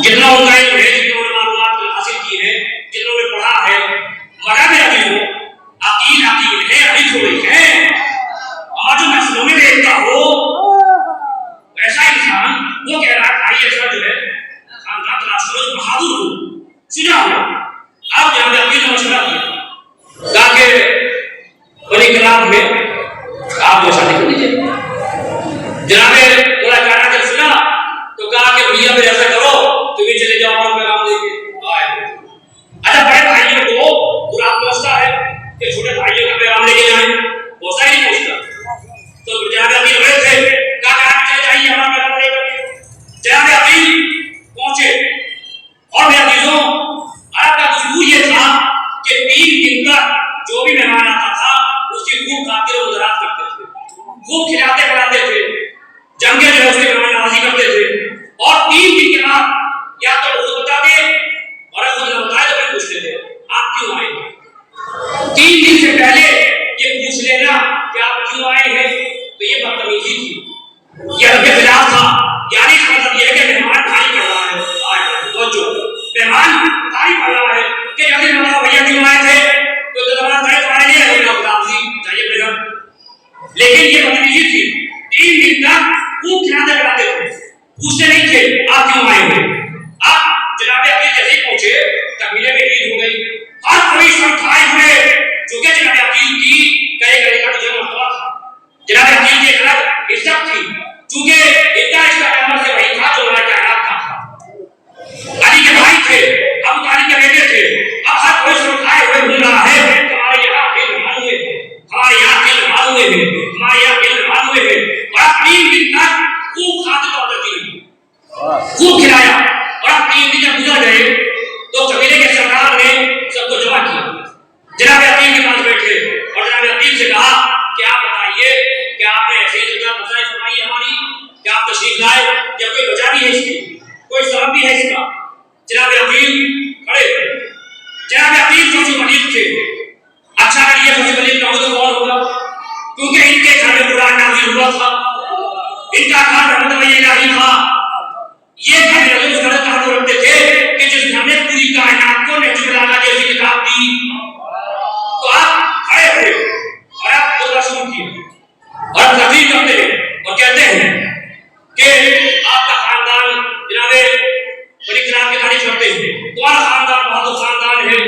جتنا ان کا علم ہے، جتنا انہوں نے معلومات حاصل کی ہے، جتنا انہوں نے پڑھا ہے، مگر میں عقیل ہوں، عقیل ہے، ابھی تھوڑی ہے۔ اور جو نسلوں میں دیکھتا ہو ایسا انسان وہ کہہ رہا ہے بھائی ایسا جو ہے خاندان تلاش کرو بہادر ہو، سنا ہو۔ اب جہاں عقیل نے مشورہ کیا تاکہ بڑی کلام میں آپ جو شادی کر لیجیے، جناب ملاقات جب سنا تو کہا کہ بھیا پھر ایسا کرو تم بھی چلے جاؤ اور پیغام دے کے آئے۔ اچھا بڑے بھائیوں کو برا پہنچتا ہے کہ چھوٹے بھائیوں کا پیغام لے کے جائیں، پہنچتا ہی نہیں پہنچتا، تو جناب عقیل بڑے تھے، کہا کہ آپ چلے جائیے ہمارا پیغام لے کر۔ جناب عقیل پہنچے اور میرے عزیزوں آپ کا دستور یہ تھا کہ 3 دن تک جو بھی مہمان آتا تھا اس کی خوب خاطر و مزارات کرتے تھے، خوب کھلاتے پلاتے تھے، جنگیں جو ہے اس کے مہمان نوازی کرتے تھے، اور 3 دن کے بعد یا تو خود بتا دے اور خود نہ بتائے تو پھر پوچھتے تھے آپ کیوں آئے ہیں۔ 3 دن سے پہلے یہ پوچھ لینا کہ آپ کیوں آئے ہیں تو یہ بدتمیزی تھی، یہ رب خلاف تھا، یعنی اس کا مطلب یہ ہے کہ مہمان بھائی کر رہا ہے، آئے توجہ مہمان بھائی کر رہا ہے کہ جلدی بتاؤ بھیا کیوں آئے تھے، تو زبان ہے تمہارے لیے ہے نا خدا سی چاہیے پڑے گا، لیکن یہ بدتمیزی تھی۔ 3 دن تک خوب کھلاتے پلاتے تھے، پوچھتے نہیں تھے آپ کیوں آئے ہیں۔ آپ جناب عقیل جیسے ہی پہنچے قبیلے میں عید ہو گئی، ہر کوئی سب کھائے ہوئے، چونکہ جناب عقیل کی کئی کئی کا جو مرتبہ تھا، جناب عقیل کی ایک الگ عزت تھی، چونکہ اتنا اس کا پیغمبر سے وہی تھا جو ہمارا کائنات کا تھا، علی کے بھائی تھے، ابو طالب کے بیٹے تھے، اب ہر کوئی سب کھائے ہوئے گھوم رہا ہے، ہمارے یہاں عقیل مہمان ہوئے ہیں، ہمارے یہاں عقیل مہمان ہوئے ہیں، ہمارے یہاں عقیل مہمان ہوئے ہیں، اور 3 دن تک خوب خاطر عورت کی خوب کھلایا، اور 3 دن جب گزر گئے تو قبیلے کے سردار نے سب کو جمع کیا، جناب عقیل کے پاس بیٹھے اور جناب عقیل سے کہا کہ آپ بتائیے کہ آپ نے ایسی جگہ بتائی فرمائی ہماری کہ آپ تشریف لائے، یا کوئی وجہ بھی ہے اس کی، کوئی سبب بھی ہے اس کا؟ جناب عقیل کھڑے ہوئے، جناب عقیل سب سے بلیغ تھے، اچھا اگر یہ سب سے بلیغ نہ ہو تو کون ہوگا، کیونکہ ان کے گھر میں قرآن نازل ہوا تھا، ان کا گھر رحمت الہی تھا، یہ گھر میں اس طرح تعلق رکھتے تھے کہ جس گھر نے پوری کائنات کو نہج البلاغہ جیسی کتاب دی، تو آپ کھڑے ہوئے اور آپ خطبہ شروع کیے اور تقریر کرتے ہیں اور کہتے ہیں کہ آپ کا خاندان جناب بڑی کلام کی تعریف کرتے ہیں، تمہارا خاندان بہادر خاندان ہے،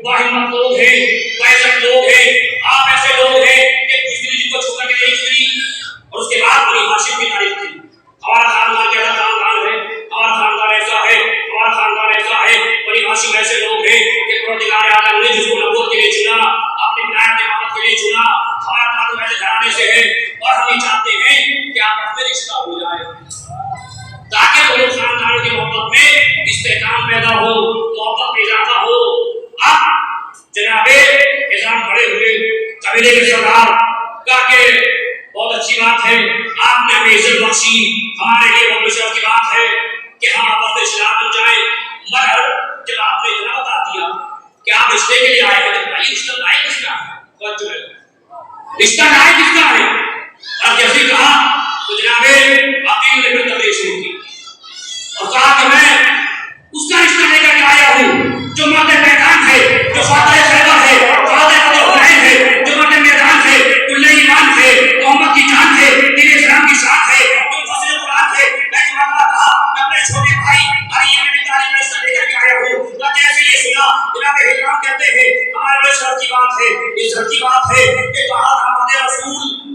باہمت لوگ ہیں، باعزت لوگ ہیں، آپ ایسے لوگ ہیں کہ دوسری جن کو چھو کر کے نہیں گزری، اور اس کے بعد بنی ہاشم کی تعریف کی، ہمارا خاندان کیسا خاندان ہے، ہمارا خاندان ایسا ہے، ہمارا خاندان ایسا ہے، بنی ہاشم ایسے لوگ ہیں کہ پروردگار عالم نے جس کو نبوت کے لیے چنا، اپنی ولایت امامت کے لیے چنا، ہمارا تعلق ایسے گھرانے سے ہے، اور ہم یہ چاہتے ہیں کہ آپ میں رشتہ ہو جائے تاکہ دونوں خاندانوں کی محبت میں استحکام پیدا ہو، محبت میں اضافہ ہو۔ اب جناب نظام کھڑے ہوئے، قبیلے کے سردار کہا کہ بہت اچھی بات ہے، آپ نے ہمیں عزت بخشی، ہمارے لیے بہت شرف کی بات ہے کہ ہم آپس میں اشتراک بن جائیں، مگر جب آپ نے اتنا بتا دیا کہ آپ رشتے کے لیے آئے ہیں تو بھائی رشتہ لائق کس کا ہے، رشتہ لائق کس کا ہے؟ اور جیسے کہا تو جناب عقیل نے پھر تقریر شروع کی اور کہا کہ میں اس کا رشتہ لے کر کے آیا ہوں جو مرد میدان ہے، جو فاتح خیبر ہے، فاتح حنین ہے، جو مرد میدان ہے، کلے ایمان ہے، محمد کی جان ہے، دین اسلام کی شان ہے، جو فصل قرآن ہے۔ میں جواب کہا میں اپنے چھوٹے بھائی علی ابن طالب کا رشتہ لے کر کے آیا ہوں، اور جیسے یہ سنا جناب احترام کہتے ہیں ہمارے بڑے شرف کی بات ہے، اس شرف کی بات ہے کہ کہا ہمارے رسول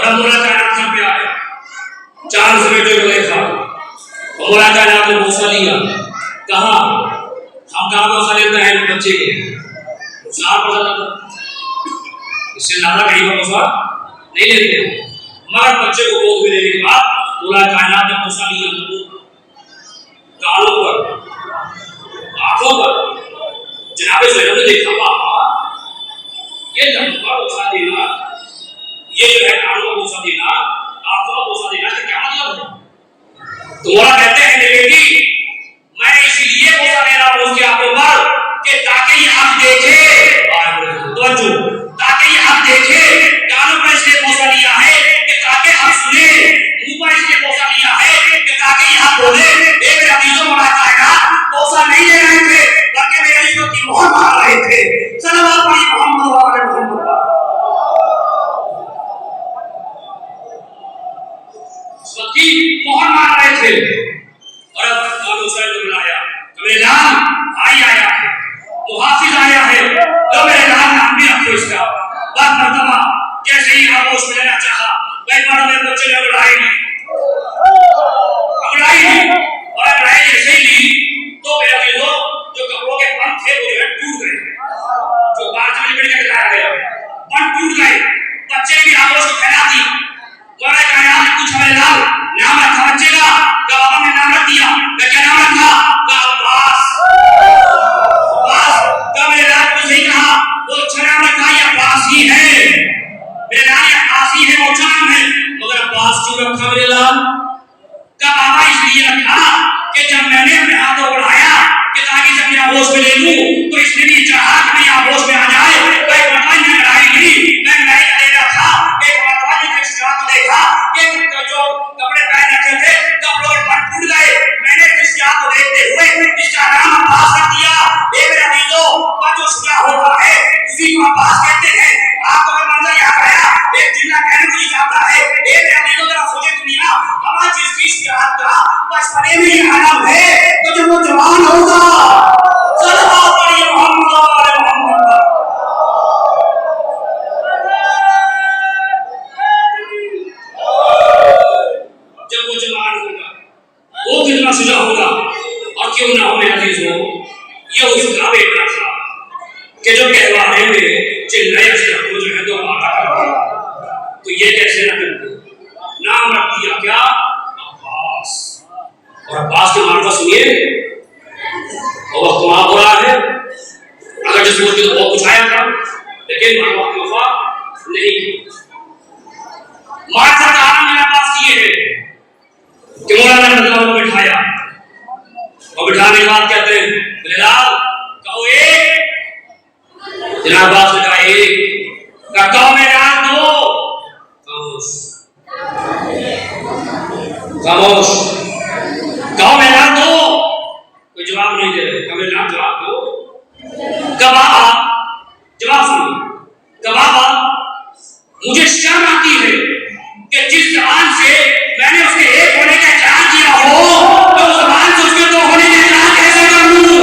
اور اب مولا کائنات سب پہ آئے، چاند سے بیٹے کو دیکھا، مولا کائنات نے بوسہ لیا، کہا ہم کہاں بوسہ لیتے ہیں بچے کے، چار بوسہ لیتا، اس سے زیادہ کہیں پر بوسہ نہیں لیتے، مگر بچے کو گود میں لینے کے بعد مولا کائنات نے بوسہ لیا، گالوں پر، آنکھوں پر۔ جناب زینب نے دیکھا بابا یہ لمبا بوسہ دینا، یہ جو ہے کانوں کا بوسہ دینا، آنکھوں کا بوسہ دینا، کہ کیا مطلب ہے؟ تو مولا کہتے ہیں میری بیٹی میں اس لیے بوسہ دے رہا ہوں اس کی آنکھوں پر کہ تاکہ یہ حق دیکھے، توجہ، تاکہ یہ حق دیکھے، کانوں پر اس نے بوسہ لیا ہے کہ تاکہ حق سنے، منہ پر اس نے بوسہ لیا ہے کہ تاکہ یہ حق بولے۔ ایک عزیزوں مولا کائنات بوسہ نہیں دے رہے تھے بلکہ میرے عزت کی مہر مار رہے تھے، صلوات علی محمد و آل محمد۔ کی مہر مار رہے تھے، اور اب مولا حسین نے بلایا، میرے لال بھائی آیا ہے، محافظ آیا ہے، تو میرے لال نام بھی رکھو اس کا۔ بعد مرتبہ جیسے ہی آگوش میں لینا چاہا، کئی بار میرے بچے نے اگڑائی نہیں، اور اگڑائی جیسے ہی لی تو میرے عزیزوں جو کپڑوں کے بند تھے وہ جو ہے ٹوٹ گئے، جو بارچہ میں لپٹ کے دکھایا گیا بند ٹوٹ گئے، بچے بھی آگوش کو پھیلا دی۔ مولا کائنات نے پوچھا میرے لال نام رکھا بچے کا، کہ بابا میں نام رکھ دیا، میں کیا نام رکھا؟ کہ عباس۔ عباس، کہ میرے لال کو صحیح کہا، وہ اچھا نام رکھا، یہ عباس ہی ہے، میرے لال یہ عباس ہی ہے، وہ اچھا نام ہے، مگر عباس کیوں رکھا میرے لال؟ کہ بابا اس لیے رکھا کہ جب میں نے اپنے ہاتھوں بڑھایا کہ تاکہ جب میں آغوش میں لے لوں تو اس نے بھی چاہا کہ میں آغوش میں آ جائے، تو ایک مرتبہ میں لڑائی لی، میں لڑائی کا لینا تھا، ایک مرتبہ نے کشتیات کو دیکھا کہ جو کپڑے پہن رکھے تھے کپڑوں کے بند ٹوٹ گئے، میں نے کشتیات کو دیکھتے ہوئے اس کا نام عباس رکھ دیا۔ اے میرے عزیزوں کا جو شجاع ہوتا ہے اسی کو عباس کہتے ہیں۔ آپ کو منظر یاد آیا، ایک جملہ کہنے کو جی جاتا ہے، اے میرے عزیزوں ذرا سوچے دنیا ہمارا جس کی شجاعت کا بچپنے میں یہ عالم ہے تو جب وہ جوان ہوگا صلوات علی محمد و آل محمد، جب وہ جوان ہوگا وہ کتنا شجاع ہوگا۔ اور کیوں نہ ہو میرے عزیزوں یہ اس کا بیٹا تھا کہ جو کہوانے میں چلائے اشرف کو جو ہے دو مارا کرتا، تو یہ کیسے نہ کرتے، نام رکھ دیا کیا؟ عباس۔ اور عباس کے معرفت سنیے، وہ وقت وہاں ہو رہا ہے، اگر جس وقت تو بہت کچھ آیا تھا لیکن معرفت کی وفا نہیں کی۔ معرفت عالم میرے پاس یہ ہے کہ مولانا نے مطلب کو بٹھایا، اور بٹھانے کے بعد کہتے ہیں بلال کہو ایک، جناب عباس نے کہا ایک، کہو میرے لال دو، خاموش، کہو میرے لال دو، کوئی جواب نہیں دے رہے، کہو میرے لال جواب دو، کہ بابا جواب سنو، کہ بابا مجھے شرم آتی ہے کہ جس زبان سے میں نے اس کے ایک ہونے کا اقرار کیا ہو تو اس زبان سے اس کے دو ہونے کا اقرار کیسے کروں؟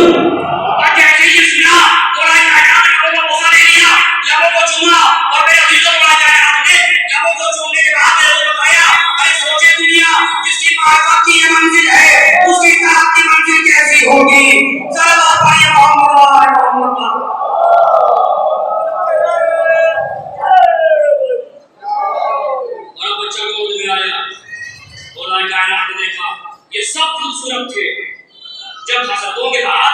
اور کیسے یہ سنا مولا کائنات نے لوگوں کو بوسہ دے دیا، لبوں کو چوما، اور میرے عزیزوں مولا کائنات نے لبوں کو چومنے کے بعد میرے کو بتایا، ارے سوچے دنیا جس کی معرفت کی یہ منزل ہے اس کی اطاعت کی منزل کیسی ہوگی؟ صلوات علی محمد و آل محمد۔ کائنات نے دیکھا یہ سب خوبصورت تھے، جب حسرتوں کے بعد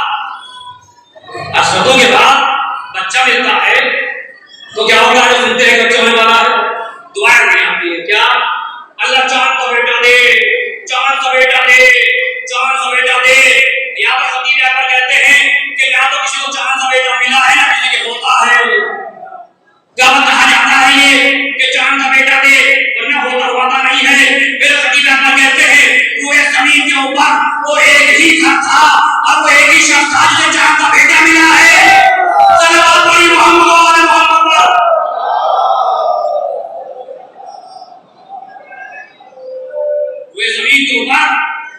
بچہ ملتا ہے تو کیا ہوگا؟ جو سنتے ہیں بچہ ہونے والا ہے دعائیں نہیں آتی ہے، کیا اللہ چاند کا بیٹا دے، چاند کا بیٹا دے، چاند کا بیٹا دے۔ یا تو خطیب اکبر کہتے ہیں کہ یا تو کسی کو چاند کا بیٹا ملا ہے یا کسی کے ہوتا ہے، کب کہا جاتا ہے یہ کہ چاند کا بیٹا دے ورنہ ہوتا نہیں ہے۔ میرے خطیب اکبر کہتے ہیں روئے زمین کے اوپر وہ ایک ہی گھر تھا اور وہ ایک ہی شخص تھا جسے چاند کا بیٹا ملا ہے، صلوات علی محمد و آل محمد۔ روئے زمین کے اوپر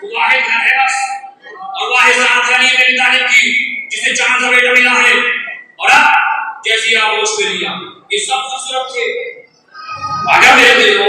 وہ واحد گھر ہے بس، اور واحد ذات ہے میری تعلیم کی جسے چاند کا بیٹا ملا ہے، اور اب جیسی آغوش میں لیا یہ سب خوبصورت تھے۔ اگر میرے دل کو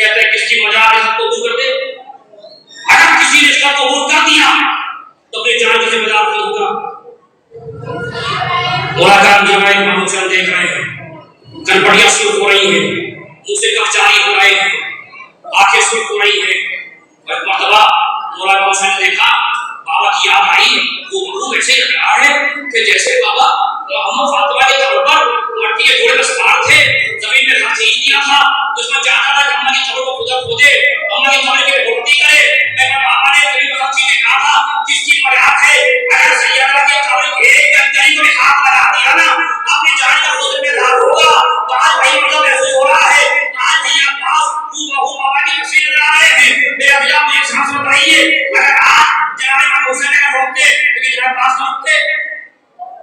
کہتے ہیں کس کی مجال اس کو قبول کر دے. اگر کسی نے اس کا قبول کر دیا تو اپنی جان کا ذمہ دار نہیں ہوگا. ملاقات جو ہے امام حسین دیکھ رہے ہیں گڑبڑیاں شروع ہو رہی ہیں, منہ سے کف جاری ہو رہے ہیں, آنکھیں سرخ ہو رہی ہیں. اور مرتبہ مولانا حسین نے دیکھا بابا کی یاد آئی, وہ ایسے لگ رہا ہے کہ جیسے بابا محمد فاطمہ کے قبر پر مٹی کے تھوڑے مسمار تھے, زمین میں خرچ ہی کیا تھا, اس میں چاہتا تھا کہ اماں کی قبر کو خدا کھودے, اماں کی قبر کی بھرتی کرے. لیکن بابا نے زمین میں خرچ ہی کہا تھا جس کی مریاد ہے اگر سیدہ کی قبر کے ایک کنکری کو ہاتھ لگا دیا نا اپنی جان کا خود میں دار ہوگا. تو آج بھائی مطلب محسوس ہو رہا ہے, آج بھیا پاس تو بہو بابا کی تصویر نظر آ رہے ہیں. میرا بھیا مجھے سانس بتائیے اگر آج جناب امام حسین نے روکتے لیکن جناب پاس روکتے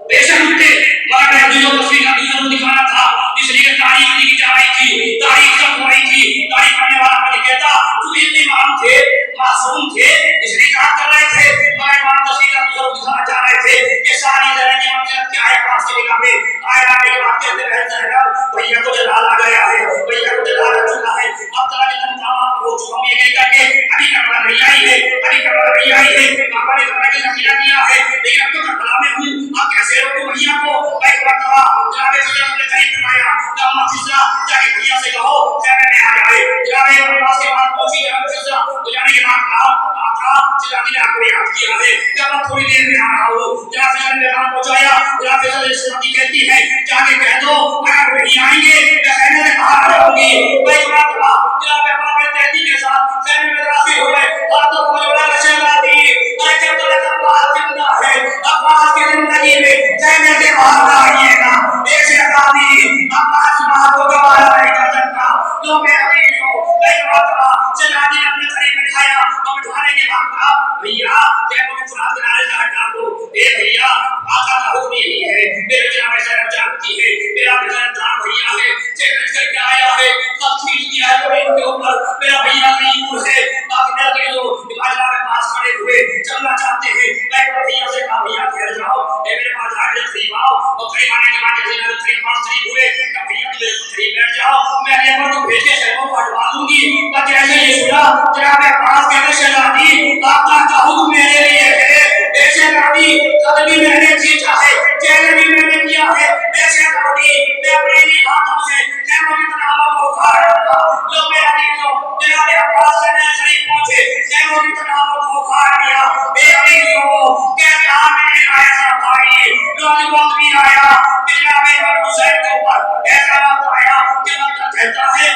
بے شک روکتے, مگر میں جو تصویر کا دوسروں دکھانا تھا اس لیے تاریخ لکھی جا رہی تھی, تاریخ سب ہو رہی تھی. تاریخ پڑھنے والا مجھے کہتا تو اتنے امام تھے معصوم تھے اس لیے کہا کر رہے تھے, مگر امام تصویر کا دوسروں دکھانا چاہ رہے تھے کہ ساری زمین کی منزلت کیا ہے پاس کے نگاہ میں. آیا کے بعد کہتے رہے صاحب بھیا کو جلال آ گیا ہے, بھیا کو جلال آ چکا ہے, اب طرح کے تمام ہو چکا ہوں, یہ کہہ کے ابھی کربلا نہیں آئی ہے, ابھی کربلا نہیں آئی ہے, بابا نے کربلا کا ذخیرہ کیا ہے لیکن اب تو کربلا میں ہوں, اب کیسے روکوں بھیا کو. ایک مرتبہ جناب فضل نے قریب بلایا کہ اما فضا جا کے بھیا سے کہو خیمے میں آ جائے. جناب عباس کے بعد پہنچی جناب فضا تو جانے کے بعد کہا آقا جناب نے آپ کو یاد کیا ہے کہ میں تھوڑی دیر میں آ رہا ہوں. جناب فضل نے پیغام پہنچایا. جناب فضل اسلامی کہتی ہے جا کے کہہ دو اگر وہ نہیں آئیں گے میں خیمے سے باہر آ جاؤں گی. ایک مرتبہ جناب عباس نے تہذیب کے ساتھ خیمے میں داخل ہوئے, ہاتھوں کو جوڑا کے چلا دی. اور جب تک عباس زندہ ہے عباس کی زندگی میں خیمے سے باہر نہ آئیے گا. ایک شیطانی عباس بات کو گوارا نہیں کر سکتا. جو میں عزیز ہوں ایک مرتبہ شہزادی نے اپنے قریب بٹھایا اور بٹھانے کے بعد کہا بھیا خیموں میں فرات کنارے سے ہٹا دو. اے بھیا آقا کا حکم یہی ہے, میرے جناب صاحب جانتی ہے میرا بزرگدار بھیا ہے, چیلنج کر کے آیا ہے, سب چیز دیا ہے زمین کے اوپر, میرا بھیا غیور ہے. باقی میرا جو جناب کے پاس کھڑے ہوئے چلنا چاہتے ہیں, میں اپنے بھیا سے کہا بھیا ٹھہر جاؤ, اے میرے پاس آ میرے قریب آؤ. اور قریب آنے کے بعد جیسے میرے قریب پاس قریب ہوئے کہ بھیا میرے قریب بیٹھ جاؤ, میں لیبر کو بھیج کے خیموں کو ہٹوا دوں گی. پر جیسے یہ سنا جناب عباس کہتے شہزادی آقا کا حکم میرے لیے ہے. اے شہزادی قتل بھی میں نے جیتا ہے, جیل بھی میں نے کیا ہے. اے شہزادی میں اپنے ہی ہاتھوں سے خیموں کی تنابوں کو اکھاڑ دوں. لو میرا عزیزو جناب عباس سے میں قریب پہنچے, خیموں کی تنابوں کو اکھاڑ دیا. اے عزیزو کہتے آمین آیا سا بھائی, لوگ وقت بھی آیا کہ جناب امام حسین کے اوپر ایسا وقت آیا کہ وقت کہتا ہے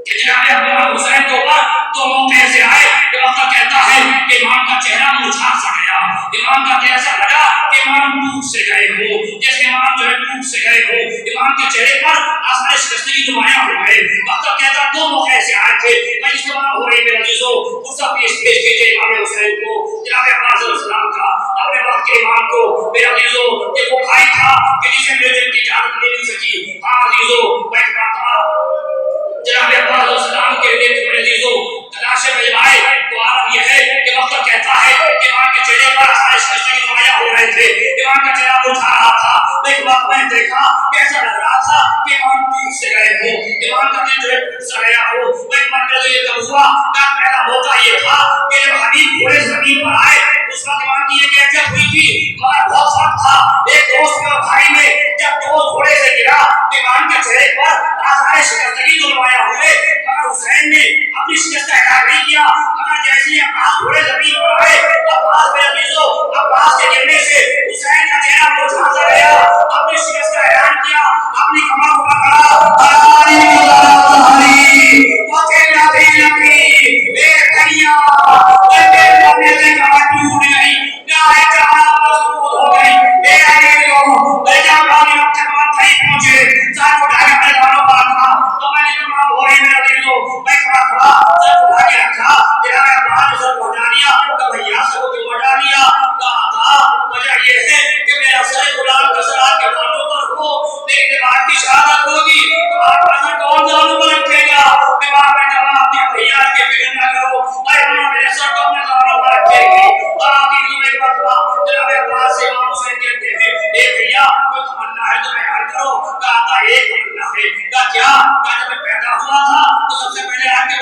کہ جناب امام حسین کے اوپر تو موقع سے آئے کہ وقت کہتا ہے کہ امام کا چہرہ مرجھا سا گیا, امام کا ایسا لگا کہ امام ٹوٹ سے گئے ہو, جیسے امام جو ہے ٹوٹ سے گئے ہو. امام کے چہرے پر آثار شکستگی نمایاں ہو گئے. وقت کہتا دو موقع سے آئے تھے, میں اجتماع ہو رہی میرے عزیزو غصہ پیش کیجیے امام حسین کو, جناب عباس علیہ السلام کا اپنے وقت کے امام کو. میرے عزیزو یہ وہ بھائی تھا کہ جسے میرے دل کی اجازت نہیں مل سکی. ہاں عزیزو میں کہتا جناب عباس علیہ السلام کے لیے تمہیں عزیزو تلاش میں جب آئے تو عالم یہ ہے کہ وقت کہتا ہے کہ امام کے چہرے پر آسائش کشتگی نمایاں ہو رہے تھے, امام کا چہرہ مرجھا رہا تھا. ایک وقت میں دیکھا کیسا لگ رہا تھا کہ امام ٹوٹ سے گئے ہو, امام کا دل جو ہے ٹوٹ سا گیا ہو. ایک مرتبہ یہ کب ہوا کہ پہلا موقع یہ تھا کہ جب حبیب گھوڑے زمین پر آئے اس وقت امام کی یہ کیفیت ہوئی تھی مگر بہت فرق تھا. ایک دوست کا بھائی میں جب دوست گھوڑے سے گرا امام کے چہرے پر آثار شکستگی تو نمایاں ہوئے, مگر حسین نے اپنی شکست کا اظہار نہیں کیا. مگر جیسے ہی عباس گھوڑے زمین پر آئے, عباس میرے عزیزو عباس کے گرنے سے حسین کا چہرہ مرجھا سا گیا, اپنی شکست کا اعلان کیا, اپنی کمر کو پکڑا وہ کہنا بھی لگی اے بھیا میرے مرنے سے کمر ٹوٹ گئی, نہ جہاں مضبوط ہو گئی. اے علیو اے جب ہم اپنے کمر کھڑی پہنچے ساتھ اٹھا کے اپنے دانوں پر رکھا تو میں نے تمام ہو رہی میرے عزیزو میں کھڑا تھا سر اٹھا کے رکھا. جناب عباس نے سر اٹھا لیا تو بھیا سر کو اٹھا لیا. کہا تھا وجہ یہ ہے کہ میرا سر غلام کا سر آپ کے دانوں پر ہو, لیکن جب آپ کی شہادت ہوگی تو آپ کا سر کون دانوں پر رکھے گا. امام نے جواب دیا بھیا کے فکر نہ کرو, اے امام میرے سر کو اپنے دانوں پر رکھے گی. آپ کی میں مرتبہ جناب عباس سے امام حسین کہتے ہیں اے بھیا کوئی تمنا ہے تو بیان کرو. کہا تھا ایک تمنا ہے. کہا کیا؟ کہا جب میں پیدا ہوا تھا تو سب سے پہلے آپ کے